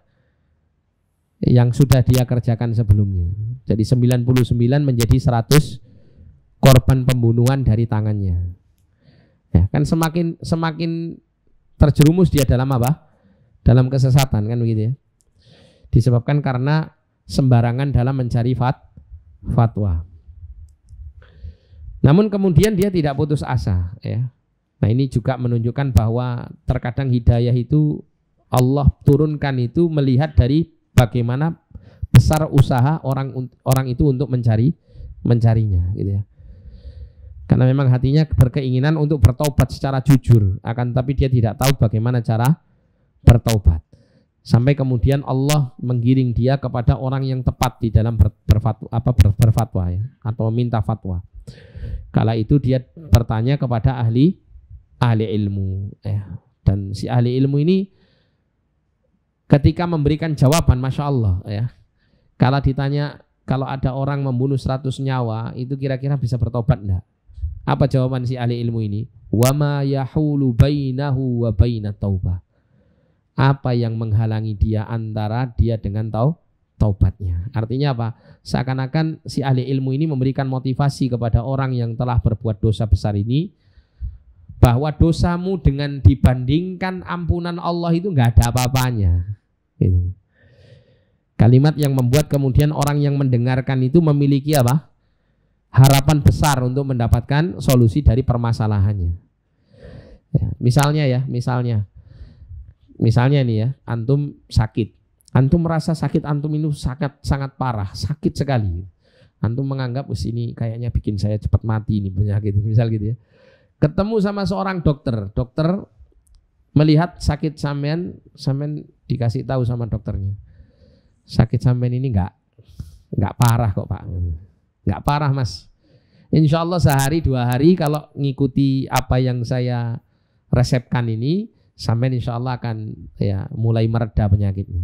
yang sudah dia kerjakan sebelumnya. Jadi 99 menjadi 100 korban pembunuhan dari tangannya. Ya, kan semakin terjerumus dia dalam apa? Dalam kesesatan kan begitu ya. Disebabkan karena sembarangan dalam mencari fatwa. Namun kemudian dia tidak putus asa ya. Nah, ini juga menunjukkan bahwa terkadang hidayah itu Allah turunkan itu melihat dari bagaimana besar usaha orang itu untuk mencarinya gitu ya. Karena memang hatinya berkeinginan untuk bertaubat secara jujur, akan tapi dia tidak tahu bagaimana cara bertaubat. Sampai kemudian Allah menggiring dia kepada orang yang tepat di dalam berfatwa ya, atau minta fatwa. Kala itu dia bertanya kepada ahli ilmu ya. Dan si ahli ilmu ini ketika memberikan jawaban, Masya Allah ya, kalau ditanya kalau ada orang membunuh 100 nyawa itu kira-kira bisa bertobat enggak? Apa jawaban si ahli ilmu ini? Wa ma yahulu bainahu wa bainat taubah. Apa yang menghalangi dia antara dia dengan taubatnya? Artinya apa? Seakan-akan si ahli ilmu ini memberikan motivasi kepada orang yang telah berbuat dosa besar ini, bahwa dosamu dengan dibandingkan ampunan Allah itu nggak ada apa-apanya. Gitu. Kalimat yang membuat kemudian orang yang mendengarkan itu memiliki apa? Harapan besar untuk mendapatkan solusi dari permasalahannya. Ya, misalnya nih ya, antum sakit. Antum merasa sakit antum ini sangat parah, sakit sekali. Antum menganggap ini kayaknya bikin saya cepat mati ini penyakit, misal gitu ya. Ketemu sama seorang dokter melihat sakit sampean dikasih tahu sama dokternya. Sakit sampean ini enggak parah kok, Pak. Enggak parah, Mas. Insya Allah sehari 2 hari kalau ngikuti apa yang saya resepkan ini, sampean insya Allah akan ya mulai mereda penyakitnya.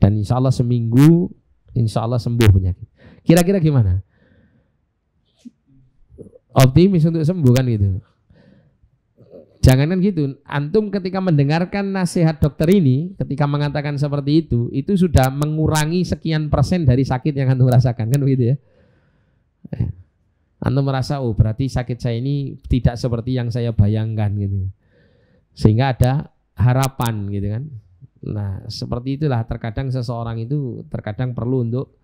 Dan insya Allah seminggu insya Allah sembuh penyakit. Kira-kira gimana? Optimis untuk sembuh kan gitu. Jangankan gitu, antum ketika mendengarkan nasihat dokter ini, ketika mengatakan seperti itu sudah mengurangi sekian persen dari sakit yang antum rasakan, kan begitu ya. Antum merasa, oh berarti sakit saya ini tidak seperti yang saya bayangkan gitu. Sehingga ada harapan gitu kan. Nah seperti itulah terkadang seseorang itu terkadang perlu untuk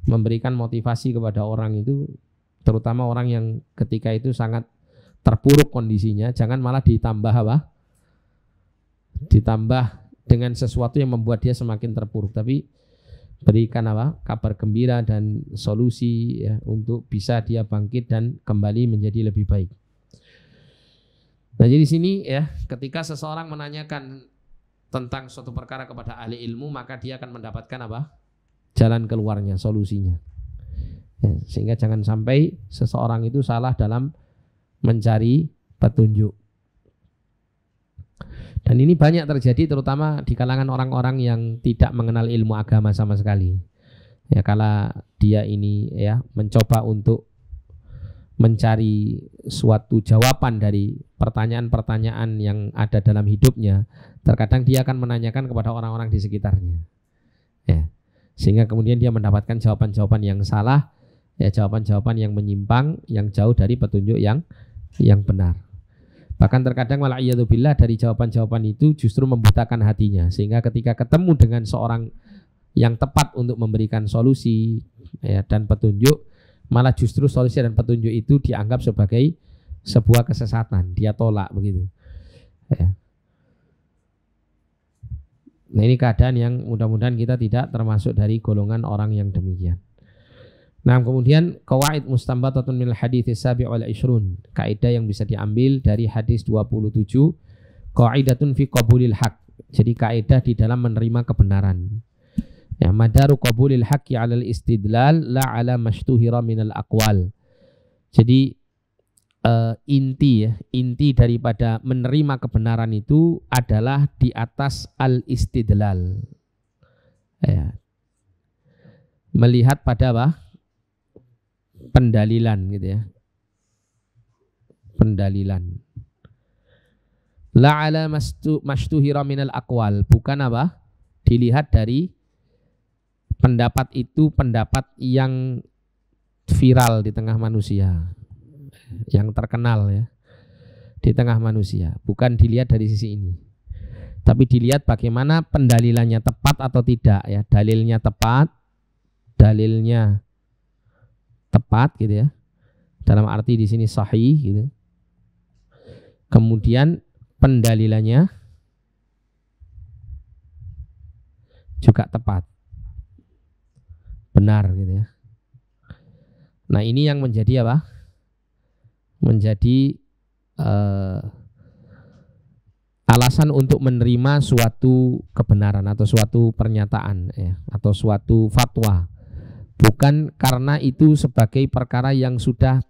memberikan motivasi kepada orang itu, terutama orang yang ketika itu sangat terpuruk kondisinya, jangan malah ditambah apa? Ditambah dengan sesuatu yang membuat dia semakin terpuruk, tapi berikan apa? Kabar gembira dan solusi ya, untuk bisa dia bangkit dan kembali menjadi lebih baik. Nah, jadi sini ya, ketika seseorang menanyakan tentang suatu perkara kepada ahli ilmu, maka dia akan mendapatkan apa? Jalan keluarnya, solusinya. Ya, sehingga jangan sampai seseorang itu salah dalam mencari petunjuk. Dan ini banyak terjadi terutama di kalangan orang-orang yang tidak mengenal ilmu agama sama sekali. Ya, kalau dia ini ya mencoba untuk mencari suatu jawaban dari pertanyaan-pertanyaan yang ada dalam hidupnya, terkadang dia akan menanyakan kepada orang-orang di sekitarnya. Ya. Sehingga kemudian dia mendapatkan jawaban-jawaban yang salah, ya jawaban-jawaban yang menyimpang, yang jauh dari petunjuk yang benar. Bahkan terkadang wala'iyadzubillah dari jawaban-jawaban itu justru membutakan hatinya, sehingga ketika ketemu dengan seorang yang tepat untuk memberikan solusi ya, dan petunjuk, malah justru solusi dan petunjuk itu dianggap sebagai sebuah kesesatan, dia tolak begitu ya. Nah, ini keadaan yang mudah-mudahan kita tidak termasuk dari golongan orang yang demikian. Nah, kemudian qawaid mustanbatatun minal hadits sabi' wal 20, kaidah yang bisa diambil dari hadis 27, qaidatun fi qabulil haq. Jadi kaidah di dalam menerima kebenaran. Ya, madaru qabulil haqqi 'alal istidlal la 'ala mashtuhira minal aqwal. Jadi inti daripada menerima kebenaran itu adalah di atas al-istidlal. Ya. Melihat pada apa? Pendalilan gitu ya. Pendalilan. La 'ala mashtuhira minal aqwal, bukan apa? Dilihat dari pendapat itu pendapat yang viral di tengah manusia, yang terkenal ya di tengah manusia, bukan dilihat dari sisi ini, tapi dilihat bagaimana pendalilannya tepat atau tidak ya, dalilnya tepat gitu ya, dalam arti di sini sahih gitu, kemudian pendalilannya juga tepat, benar gitu ya. Nah, ini yang menjadi apa? Menjadi alasan untuk menerima suatu kebenaran atau suatu pernyataan ya, atau suatu fatwa. Bukan karena itu sebagai perkara yang sudah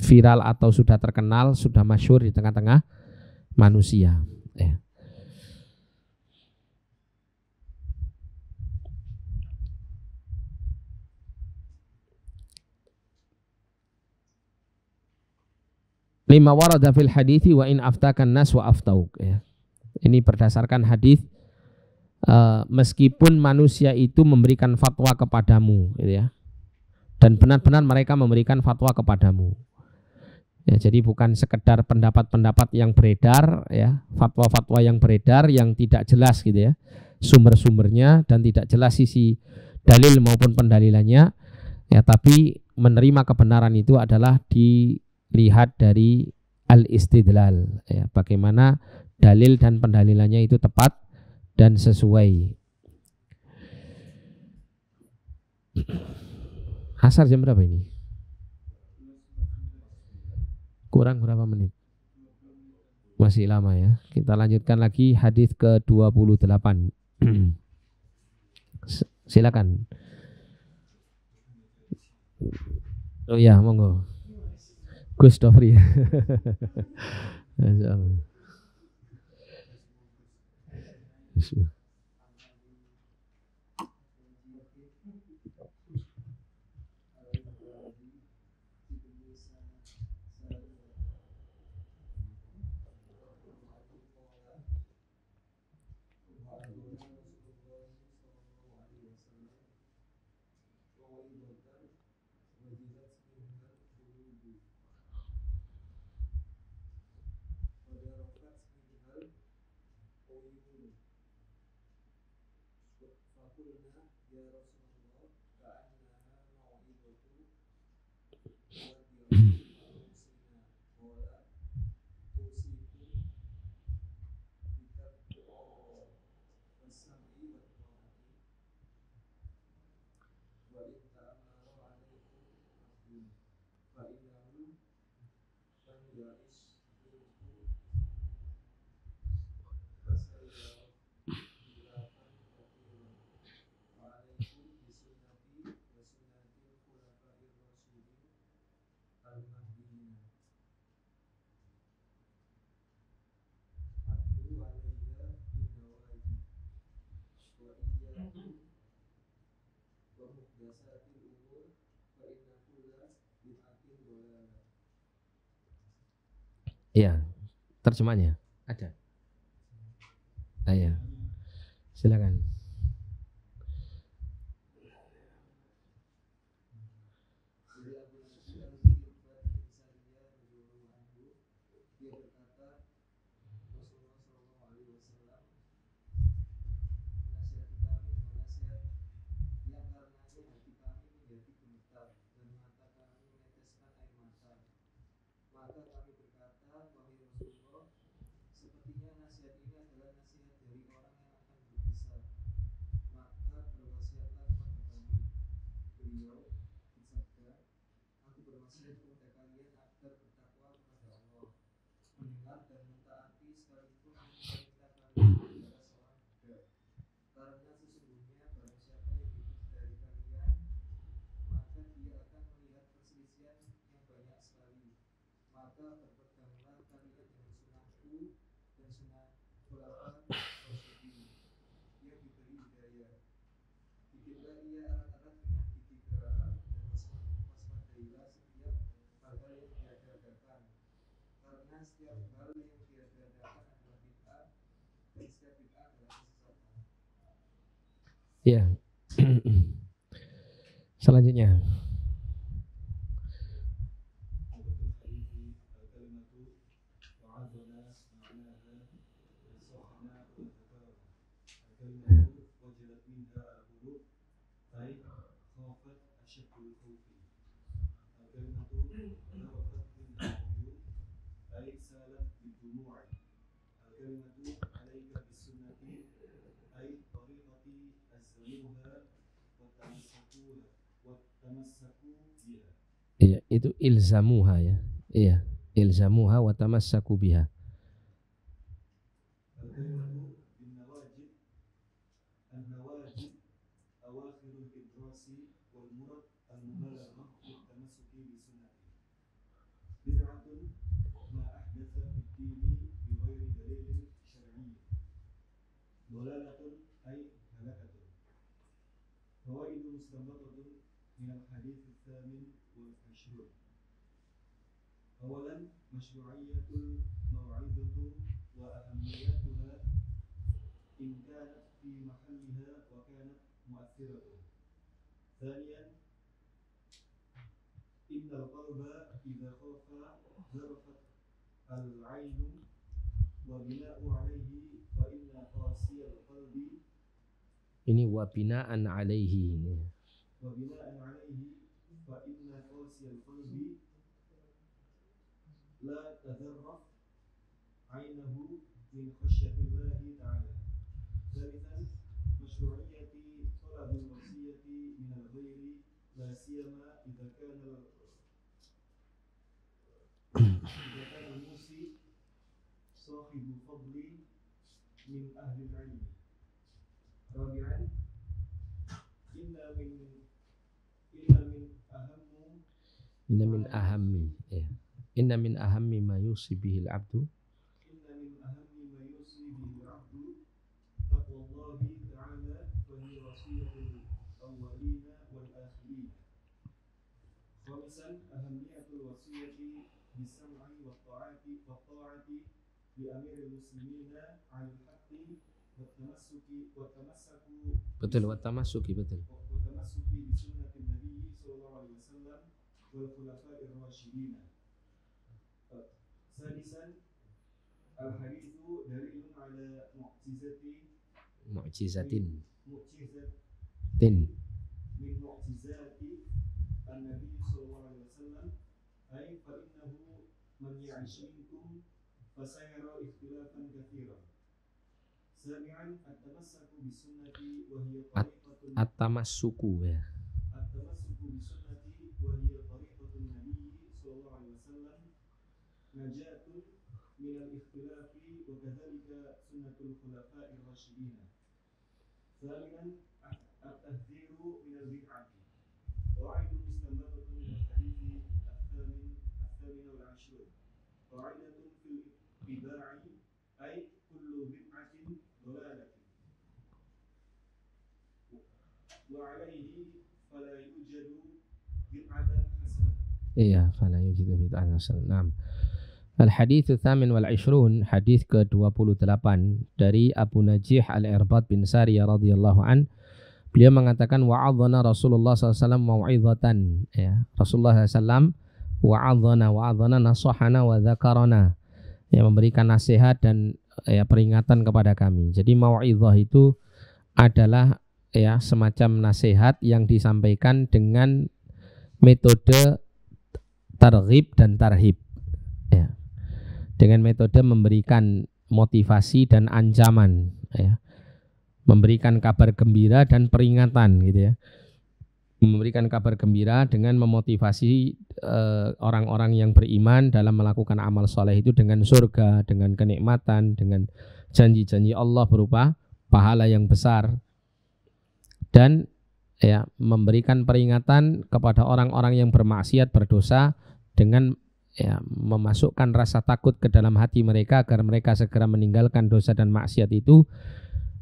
viral atau sudah terkenal, sudah masyhur di tengah-tengah manusia ya. Lima warada fil hadithi wa in aftakan nas wa aftauk ya. Ini berdasarkan hadis, meskipun manusia itu memberikan fatwa kepadamu gitu ya, dan benar-benar mereka memberikan fatwa kepadamu ya, jadi bukan sekedar pendapat-pendapat yang beredar ya, fatwa-fatwa yang beredar yang tidak jelas gitu ya sumber-sumbernya, dan tidak jelas sisi dalil maupun pendalilannya ya, tapi menerima kebenaran itu adalah dilihat dari al-istidlal ya, bagaimana dalil dan pendalilannya itu tepat dan sesuai. Asar jam berapa ini? Kurang berapa menit? Masih lama ya. Kita lanjutkan lagi hadis ke-28. Silakan. Oh ya, monggo. Gus Dofri. Masyaallah. Bismillah. ومحدثات الأمور فإن كل بدعة ضلالة. Ya, terjemahnya ada. Ya, silakan. Dari Abu Nasir al-Irbad bin Sariyah radhiyallahu anhu, dia berkata, Rasulullah sallallahu alaihi wasallam menasihati kami dengan nasihat yang karenanya hati kami menjadi gemetar dan mata kami meneteskan air mata. Maka kami berkata, wahai Rasulullah, sepertinya nasihat ini adalah nasihat dari orang yang akan berpisah. Maka berwasiatlah kepada kami. Beliau bersabda, aku berwasiat kepada kalian agar bertakwa kepada Allah, mendengar dan mentaati sekalipun meminta kalian kepada seorang budak. Karena sesungguhnya barang siapa yang hidup dari kalian, maka dia akan melihat perselisihan yang banyak sekali. Maka berpeganglah kalian dengan sunnahku dan sunnah khulafa rasyidin yang diberi hidayah. Bikinlah ia erat-erat dengan gigi geraham dan waspadailah setiap hal yang diadakan. Karena setiap hal yang diadakan adalah bid'ah dan setiap bid'ah adalah kesesatan. Ya. Selanjutnya. Iya, itu ilzamuha ya. Iya, ilzamuha wa tamassaku biha. أولا مشروعية الموعظة وأهميتها إن كانت في محلها وكانت مؤثرة. ثانيا إن القلب إذا خاف ذرفت العين وبناء عليه فإن قاسي القلب Ini wabinaan alaihi. وبناء عليه فإن قاسي القلب لا تذرف عينه من خشية الله تعالى. ثالثا مشروعية طلب الوصية من الغير لا سيما إذا كان الموصي صاحب فضل من أهل العلم. رابعا إن من أهم Inna min ahammi ma yusi bihil abdu تقوى الله تعالى وهي وصية الأولين والآخرين. خامسا أهمية الوصية بالسمع والطاعة لأمير المسلمين على الحق والتمسك بسنة النبي صلى الله عليه وسلم والخلفاء الراشدين. سادسا الحديث دليل على معجزة من معجزات النبي صلى الله عليه وسلم، أي فإنه من يعش منكم فسيرى اختلافا كثيرا. سابعا التمسك بالسنة وهي طريقة at-tamassuku ya. التمسك بسنة وهي طريقة النبي صلى الله عليه وسلم نجاة من الاختلاف وكذلك سنة الخلفاء الراشدين. ثامنا التحذير من البدعة. قاعدة مستنبطة من الحديث الثامن والعشرون. قاعدة في الاتباع أي كل بدعة ضلالة. وعليه Iya, fala yujidu bid'an hasan. Naam. Al-hadits tsamin wal 20, hadis ke-28 dari Abu Najih Al-Irbad bin Sariyah radhiyallahu an. Beliau mengatakan wa'adhana Rasulullah SAW mau'izatan, ya. Rasulullah SAW wa'adhana nasahana wa dzakarana, ya, memberikan nasihat dan ya peringatan kepada kami. Jadi mau'izah itu adalah ya semacam nasihat yang disampaikan dengan metode targhib dan tarhib, ya. Dengan metode memberikan motivasi dan ancaman, ya. Memberikan kabar gembira dan peringatan, gitu ya. Memberikan kabar gembira dengan memotivasi orang-orang yang beriman dalam melakukan amal soleh itu dengan surga, dengan kenikmatan, dengan janji-janji Allah berupa pahala yang besar. Dan ya memberikan peringatan kepada orang-orang yang bermaksiat, berdosa, dengan ya memasukkan rasa takut ke dalam hati mereka agar mereka segera meninggalkan dosa dan maksiat itu,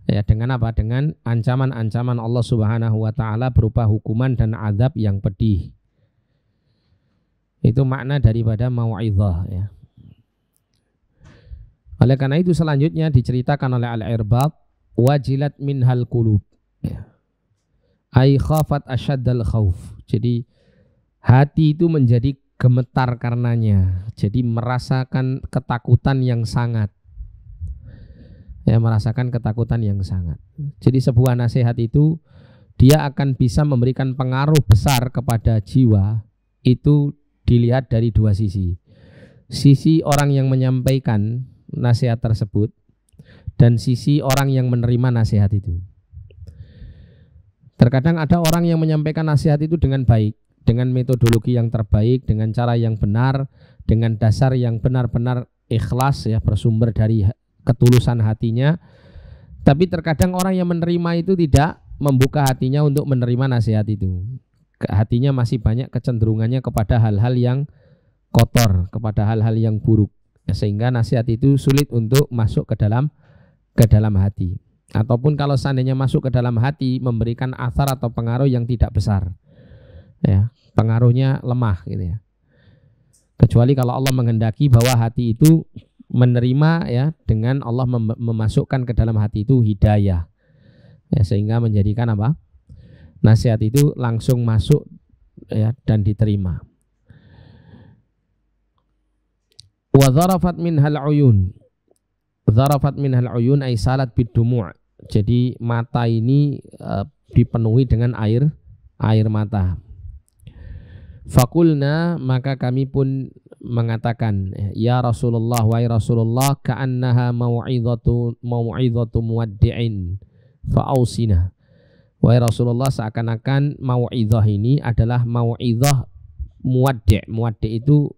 ya, dengan apa? Dengan ancaman-ancaman Allah Subhanahu wa taala berupa hukuman dan azab yang pedih. Itu makna daripada mau'izah, ya. Oleh karena itu selanjutnya diceritakan oleh Al-Irbad, wajilat minhal qulub, ya. Ai khafat asyaddal khauf. Jadi hati itu menjadi gemetar karenanya. Jadi merasakan ketakutan yang sangat. Ya, merasakan ketakutan yang sangat. Jadi sebuah nasihat itu dia akan bisa memberikan pengaruh besar kepada jiwa. Itu dilihat dari dua sisi. Sisi orang yang menyampaikan nasihat tersebut dan sisi orang yang menerima nasihat itu. Terkadang ada orang yang menyampaikan nasihat itu dengan baik, dengan metodologi yang terbaik, dengan cara yang benar, dengan dasar yang benar-benar ikhlas, ya, bersumber dari ketulusan hatinya. Tapi terkadang orang yang menerima itu tidak membuka hatinya untuk menerima nasihat itu. Hatinya masih banyak kecenderungannya kepada hal-hal yang kotor, kepada hal-hal yang buruk, ya, sehingga nasihat itu sulit untuk masuk ke dalam hati. Ataupun kalau seandainya masuk ke dalam hati, memberikan athar atau pengaruh yang tidak besar, ya, pengaruhnya lemah, gitu ya. Kecuali kalau Allah menghendaki bahwa hati itu menerima, ya, dengan Allah memasukkan ke dalam hati itu hidayah, ya, sehingga menjadikan apa? Nasihat itu langsung masuk, ya, dan diterima. Wa dzarafat minhal uyun. Dzarafat minhal uyun ay salat bidumu'. Jadi mata ini dipenuhi dengan air mata. Fakulna, maka kami pun mengatakan, ya Rasulullah, wahai Rasulullah, ka'annaha mau'izatu muwaddi'in fa'ausina. Wahai Rasulullah, seakan-akan mau'izah ini adalah mau'izah muwaddi'. Muwaddi' itu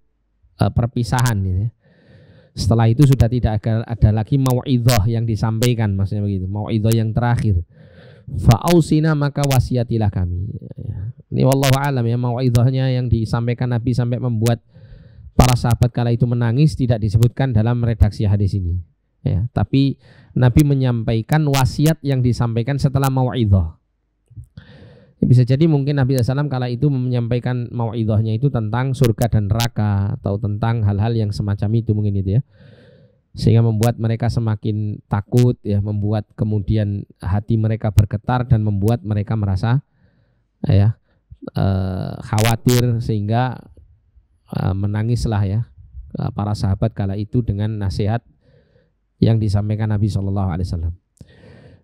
perpisahan, gitu ya. Setelah itu sudah tidak ada lagi mau'izah yang disampaikan, maksudnya begitu, mau'izah yang terakhir. Fa'ausina, maka wasiatilah kami. Ini wallahu a'lam, ya, mau'izahnya yang disampaikan Nabi sampai membuat para sahabat kala itu menangis tidak disebutkan dalam redaksi hadis ini, ya. Tapi Nabi menyampaikan wasiat yang disampaikan setelah mau'izah. Bisa jadi mungkin Nabi SAW kala itu menyampaikan mau'izahnya itu tentang surga dan neraka, atau tentang hal-hal yang semacam itu mungkin, itu ya, sehingga membuat mereka semakin takut, ya, membuat kemudian hati mereka bergetar dan membuat mereka merasa, ya, khawatir, sehingga menangislah, ya, para sahabat kala itu dengan nasihat yang disampaikan Nabi SAW.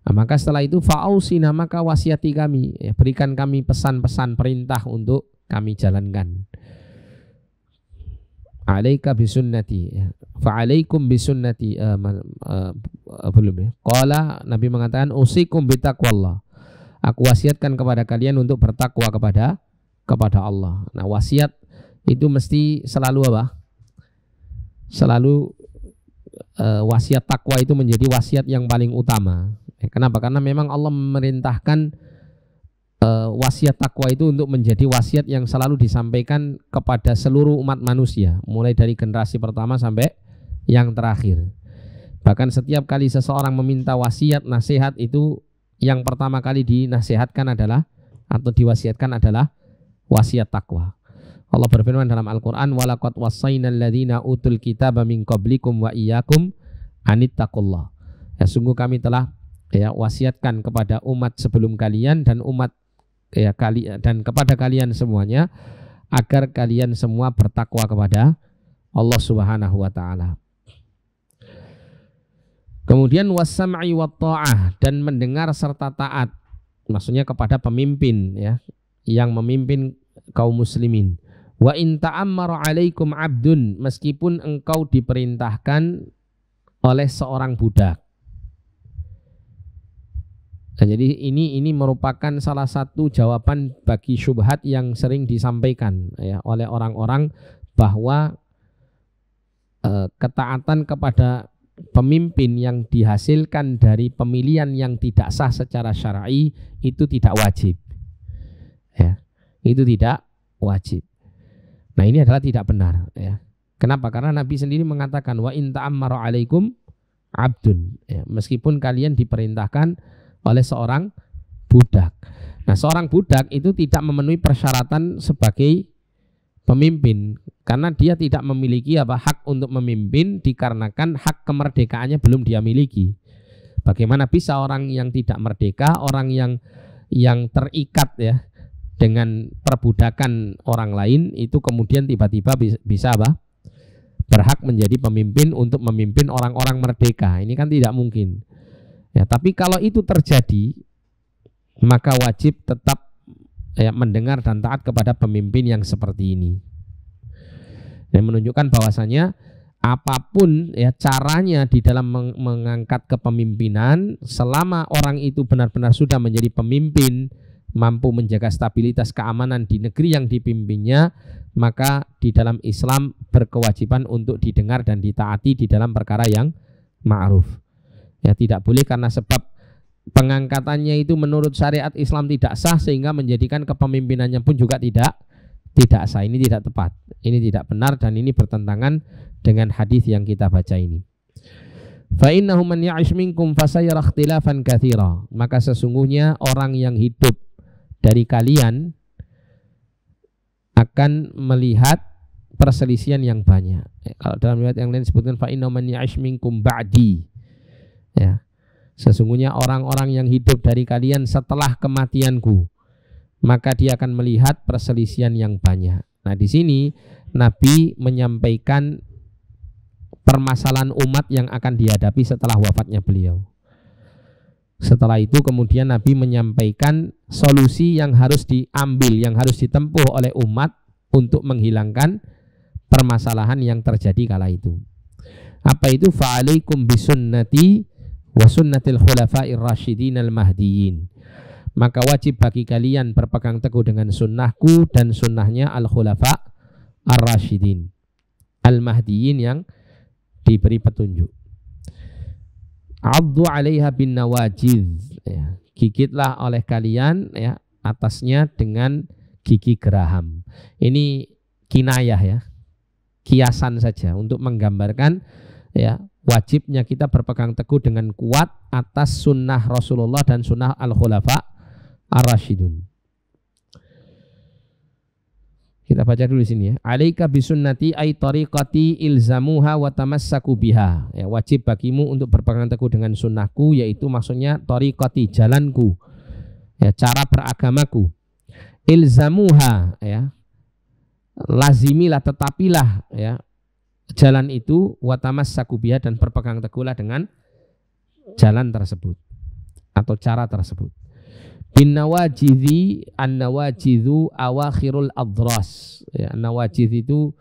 Nah, maka setelah itu fa'ausina, maka wasiati kami, ya, berikan kami pesan-pesan perintah untuk kami jalankan. Alaika bisunnati, ya. Fa'alaikum bisunnati, belum, ya. Qala, Nabi mengatakan usikum bitaqwallah. Aku wasiatkan kepada kalian untuk bertakwa kepada Allah. Nah, wasiat itu mesti selalu apa? Selalu wasiat takwa itu menjadi wasiat yang paling utama. Kenapa? Karena memang Allah memerintahkan wasiat takwa itu untuk menjadi wasiat yang selalu disampaikan kepada seluruh umat manusia, mulai dari generasi pertama sampai yang terakhir. Bahkan setiap kali seseorang meminta wasiat, nasihat, itu yang pertama kali dinasihatkan adalah, atau diwasiatkan adalah wasiat takwa. Allah berfirman dalam Al-Qur'an, walaqad wassaynal ladzina utul kitaba min qablikum wa iyyakum anittaqullah. Ya, sungguh kami telah wasiatkan kepada umat sebelum kalian dan umat dan kepada kalian semuanya agar kalian semua bertakwa kepada Allah Subhanahu wa taala. Kemudian wassam'i wat ta'ah, dan mendengar serta taat. Maksudnya kepada pemimpin yang memimpin kaum muslimin. Wa in ta'ammara 'alaikum 'abdun, meskipun engkau diperintahkan oleh seorang budak. Nah, jadi ini merupakan salah satu jawaban bagi syubhat yang sering disampaikan oleh orang-orang bahwa ketaatan kepada pemimpin yang dihasilkan dari pemilihan yang tidak sah secara syar'i itu tidak wajib. Itu tidak wajib. Nah, ini adalah tidak benar. Kenapa? Karena Nabi sendiri mengatakan wa in ta'ammara 'alaikum 'abdun. Meskipun kalian diperintahkan oleh seorang budak. Nah, seorang budak itu tidak memenuhi persyaratan sebagai pemimpin karena dia tidak memiliki hak untuk memimpin dikarenakan hak kemerdekaannya belum dia miliki. Bagaimana bisa orang yang tidak merdeka, orang yang terikat dengan perbudakan orang lain itu kemudian tiba-tiba bisa berhak menjadi pemimpin untuk memimpin orang-orang merdeka? Ini kan tidak mungkin. Tapi kalau itu terjadi, maka wajib tetap mendengar dan taat kepada pemimpin yang seperti ini. Yang menunjukkan bahwasanya apapun caranya di dalam mengangkat kepemimpinan, selama orang itu benar-benar sudah menjadi pemimpin, mampu menjaga stabilitas keamanan di negeri yang dipimpinnya, maka di dalam Islam berkewajiban untuk didengar dan ditaati di dalam perkara yang ma'ruf. Tidak boleh karena sebab pengangkatannya itu menurut syariat Islam tidak sah sehingga menjadikan kepemimpinannya pun juga tidak sah. Ini tidak tepat, ini tidak benar, dan ini bertentangan dengan hadis yang kita baca ini. Fa innahu man ya'ish minkum fasayara ikhtilafan katsira. Maka sesungguhnya orang yang hidup dari kalian akan melihat perselisihan yang banyak. Kalau dalam riwayat yang lain disebutkan fa innahu man ya'ish minkum ba'di. Sesungguhnya orang-orang yang hidup dari kalian setelah kematianku, maka dia akan melihat perselisihan yang banyak. Nah, di sini Nabi menyampaikan permasalahan umat yang akan dihadapi setelah wafatnya beliau. Setelah itu kemudian Nabi menyampaikan solusi yang harus diambil, yang harus ditempuh oleh umat untuk menghilangkan permasalahan yang terjadi kala itu. Apa itu? Fa'alaikum bisunnati wa sunnatil khulafa'ir rasyidin al-mahdiyyin. Maka wajib bagi kalian berpegang teguh dengan sunnahku dan sunnahnya al-khulafa ar-rasyidin al-mahdiyyin yang diberi petunjuk. Addu 'alaiha bin nawajid. Gigitlah oleh kalian atasnya dengan gigi geraham. Ini kinayah kiasan saja untuk menggambarkan wajibnya kita berpegang teguh dengan kuat atas sunnah Rasulullah dan sunnah al-khulafa ar-rasyidun. Kita baca dulu di sini Alaika bisunnati ay tariqati ilzamuha wa tamassaku biha. Wajib bagimu untuk berpegang teguh dengan sunnahku, yaitu maksudnya tariqati, jalanku, cara beragamaku. Ilzamuha, lazimilah, tetapilah jalan itu, wa tamassaku biha, dan berpegang teguhlah dengan jalan tersebut atau cara tersebut. Bin nawajidhi, an-nawajidhu awakhirul adras. Nawajidh itu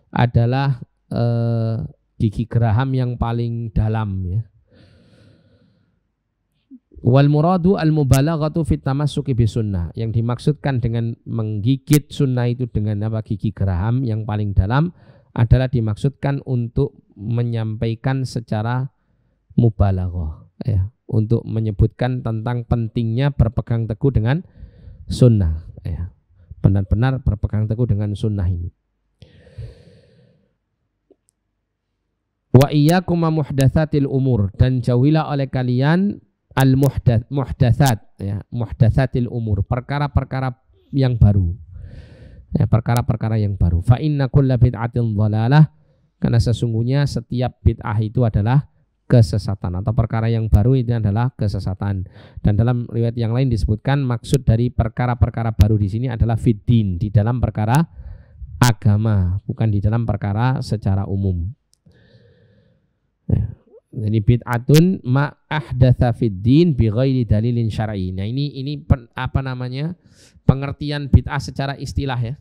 adalah gigi geraham yang paling dalam Wal muradu al-mubalaghatu fit tamassuki bisunnah. Yang dimaksudkan dengan menggigit sunnah itu dengan gigi geraham yang paling dalam adalah dimaksudkan untuk menyampaikan secara mubalaghah untuk menyebutkan tentang pentingnya berpegang teguh dengan sunnah, benar-benar berpegang teguh dengan sunnah ini. Wa iyyakum muhdatsatil umur, dan jauhilah oleh kalian al muhdatsat, muhdatsatil umur, perkara-perkara yang baru. Ya, perkara-perkara yang baru. Fa inna kulla bid'atin dhalalah, karena sesungguhnya setiap bid'ah itu adalah kesesatan, atau perkara yang baru itu adalah kesesatan. Dan dalam riwayat yang lain disebutkan maksud dari perkara-perkara baru di sini adalah fiddin, di dalam perkara agama, bukan di dalam perkara secara umum. Ya. Jadi bid'atun ma ahdatsa fiddin bi ghairi dalilin syar'i. Nah, ini apa namanya? Pengertian bid'ah secara istilah ya.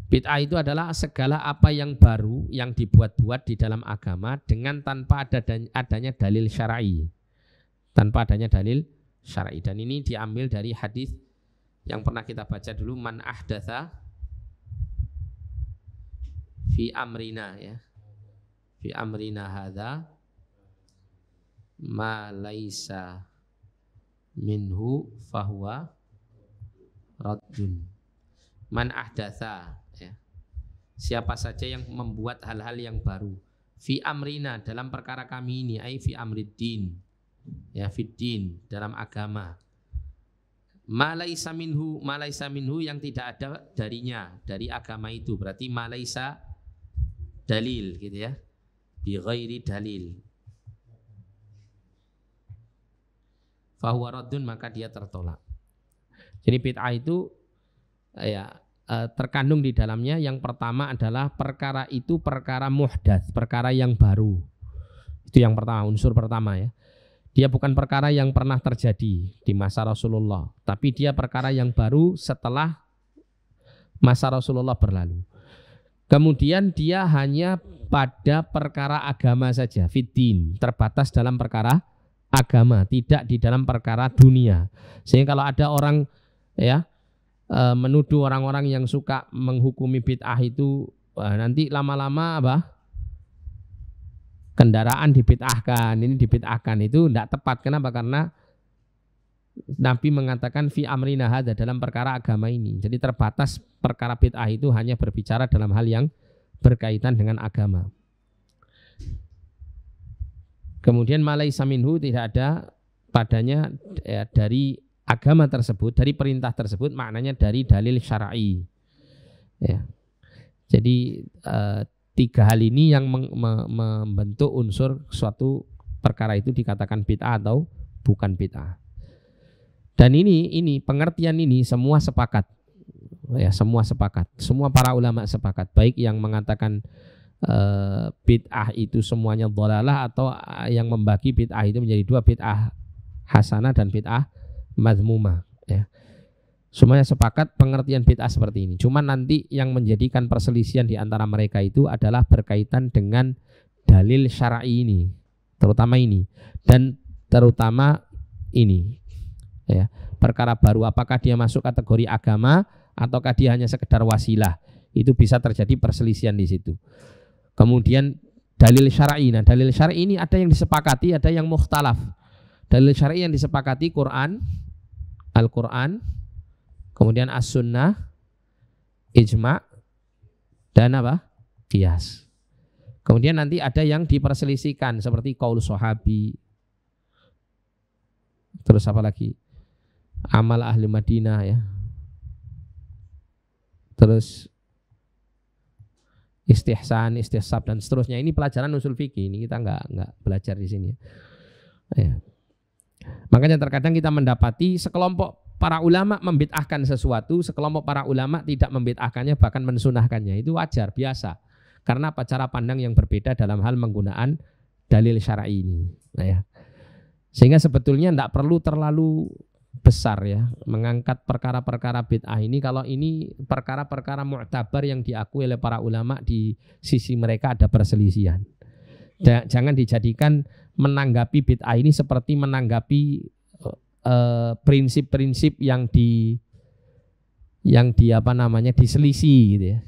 Bid'ah itu adalah segala apa yang baru yang dibuat-buat di dalam agama dengan tanpa adanya dalil syar'i. Tanpa adanya dalil syar'i. Dan ini diambil dari hadis yang pernah kita baca dulu, man ahdatsa fi amrina ya. Fi amrina hadza ma laisa minhu fahuwa raddun. Man ahdatsa ya. Siapa saja yang membuat hal-hal yang baru fi amrina, dalam perkara kami ini, ai fi amriddin ya, fiddin, dalam agama. Ma laisa minhu yang tidak ada darinya, dari agama itu, berarti ma laisa dalil gitu ya, bi ghairi dalil, fahuwa raddun, maka dia tertolak. Jadi bid'ah itu ya terkandung di dalamnya yang pertama adalah perkara itu perkara muhdats, perkara yang baru. Itu yang pertama, unsur pertama ya. Dia bukan perkara yang pernah terjadi di masa Rasulullah, tapi dia perkara yang baru setelah masa Rasulullah berlalu. Kemudian dia hanya pada perkara agama saja, fiddin, terbatas dalam perkara agama, tidak di dalam perkara dunia. Sehingga kalau ada orang ya menuduh orang-orang yang suka menghukumi bid'ah itu, nanti lama-lama apa? Kendaraan dibid'ahkan, ini dibid'ahkan, itu tidak tepat. Kenapa? Karena Nabi mengatakan fi amrina hadza, dalam perkara agama ini. Jadi terbatas perkara bid'ah itu hanya berbicara dalam hal yang berkaitan dengan agama. Kemudian malaisa minhu, tidak ada padanya ya, dari agama tersebut, dari perintah tersebut, maknanya dari dalil syar'i. Ya. Jadi tiga hal ini yang membentuk unsur suatu perkara itu dikatakan bid'ah atau bukan bid'ah. Dan ini pengertian ini semua sepakat. Ya, semua sepakat. Semua para ulama sepakat, baik yang mengatakan bid'ah itu semuanya dhalalah, atau yang membagi bid'ah itu menjadi dua, bid'ah hasanah dan bid'ah mazmumah ya. Semuanya sepakat pengertian bid'ah seperti ini. Cuma nanti yang menjadikan perselisihan di antara mereka itu adalah berkaitan dengan dalil syar'i ini, terutama ini, dan terutama ini ya, perkara baru, apakah dia masuk kategori agama ataukah dia hanya sekedar wasilah. Itu bisa terjadi perselisihan di situ. Kemudian dalil syar'i. Nah, dalil syar'i ini ada yang disepakati, ada yang mukhtalaf. Dalil syar'i yang disepakati Quran, Al-Quran, kemudian as-sunnah, ijma', dan apa? Qiyas. Kemudian nanti ada yang diperselisihkan seperti qaul sahabi. Terus apa lagi? Amal ahli Madinah ya. Terus istihsan, istihsab, dan seterusnya. Ini pelajaran usul fikih. Ini kita nggak belajar di sini. Ya. Makanya terkadang kita mendapati sekelompok para ulama membid'ahkan sesuatu, sekelompok para ulama tidak membid'ahkannya, bahkan mensunahkannya. Itu wajar, biasa. Karena apa? Cara pandang yang berbeda dalam hal menggunakan dalil syar'i ini. Nah, ya. Sehingga sebetulnya tidak perlu terlalu besar ya mengangkat perkara-perkara bid'ah ini, kalau ini perkara-perkara mu'tabar yang diakui oleh para ulama, di sisi mereka ada perselisihan. Jangan dijadikan menanggapi bid'ah ini seperti menanggapi prinsip-prinsip yang apa namanya diselisih gitu ya.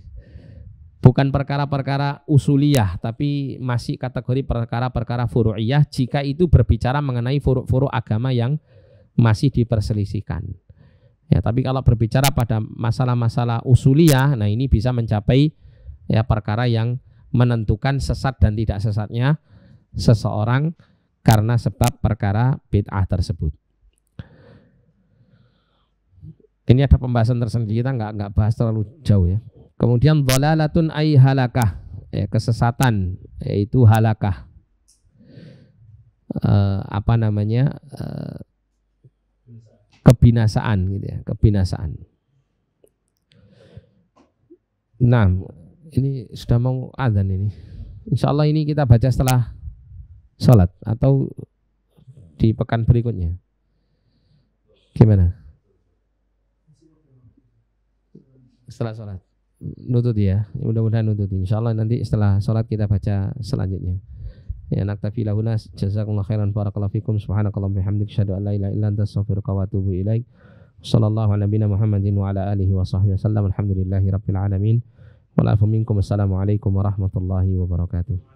Bukan perkara-perkara usuliyah, tapi masih kategori perkara-perkara furu'iyah jika itu berbicara mengenai furu'-furu' agama yang masih diperselisihkan. Ya, tapi kalau berbicara pada masalah-masalah usuliyah, nah ini bisa mencapai ya perkara yang menentukan sesat dan tidak sesatnya seseorang karena sebab perkara bid'ah tersebut. Ini ada pembahasan tersendiri, kita nggak bahas terlalu jauh ya. Kemudian dhalalatun ay halakah, kesesatan yaitu halakah. Kebinasaan gitu ya, kebinasaan. Nah, ini sudah mau adzan ini. Insya Allah ini kita baca setelah sholat atau di pekan berikutnya. Gimana? Setelah sholat. Nutut ya, mudah-mudahan nutut. Insya Allah nanti setelah sholat kita baca selanjutnya. Ya, naktafi lahuna, jazakumullah khairan, barakallahu fikum, subhanakallahumma bihamdik, asyhadu an la ilaha illa anta, astaghfiruka wa atubu ilaik. Sallallahu ala nabiyina Muhammadin wa ala alihi wa sahbihi wasallam. Alhamdulillahi rabbil alamin. Wa la afu minkum. Assalamualaikum warahmatullahi wabarakatuh.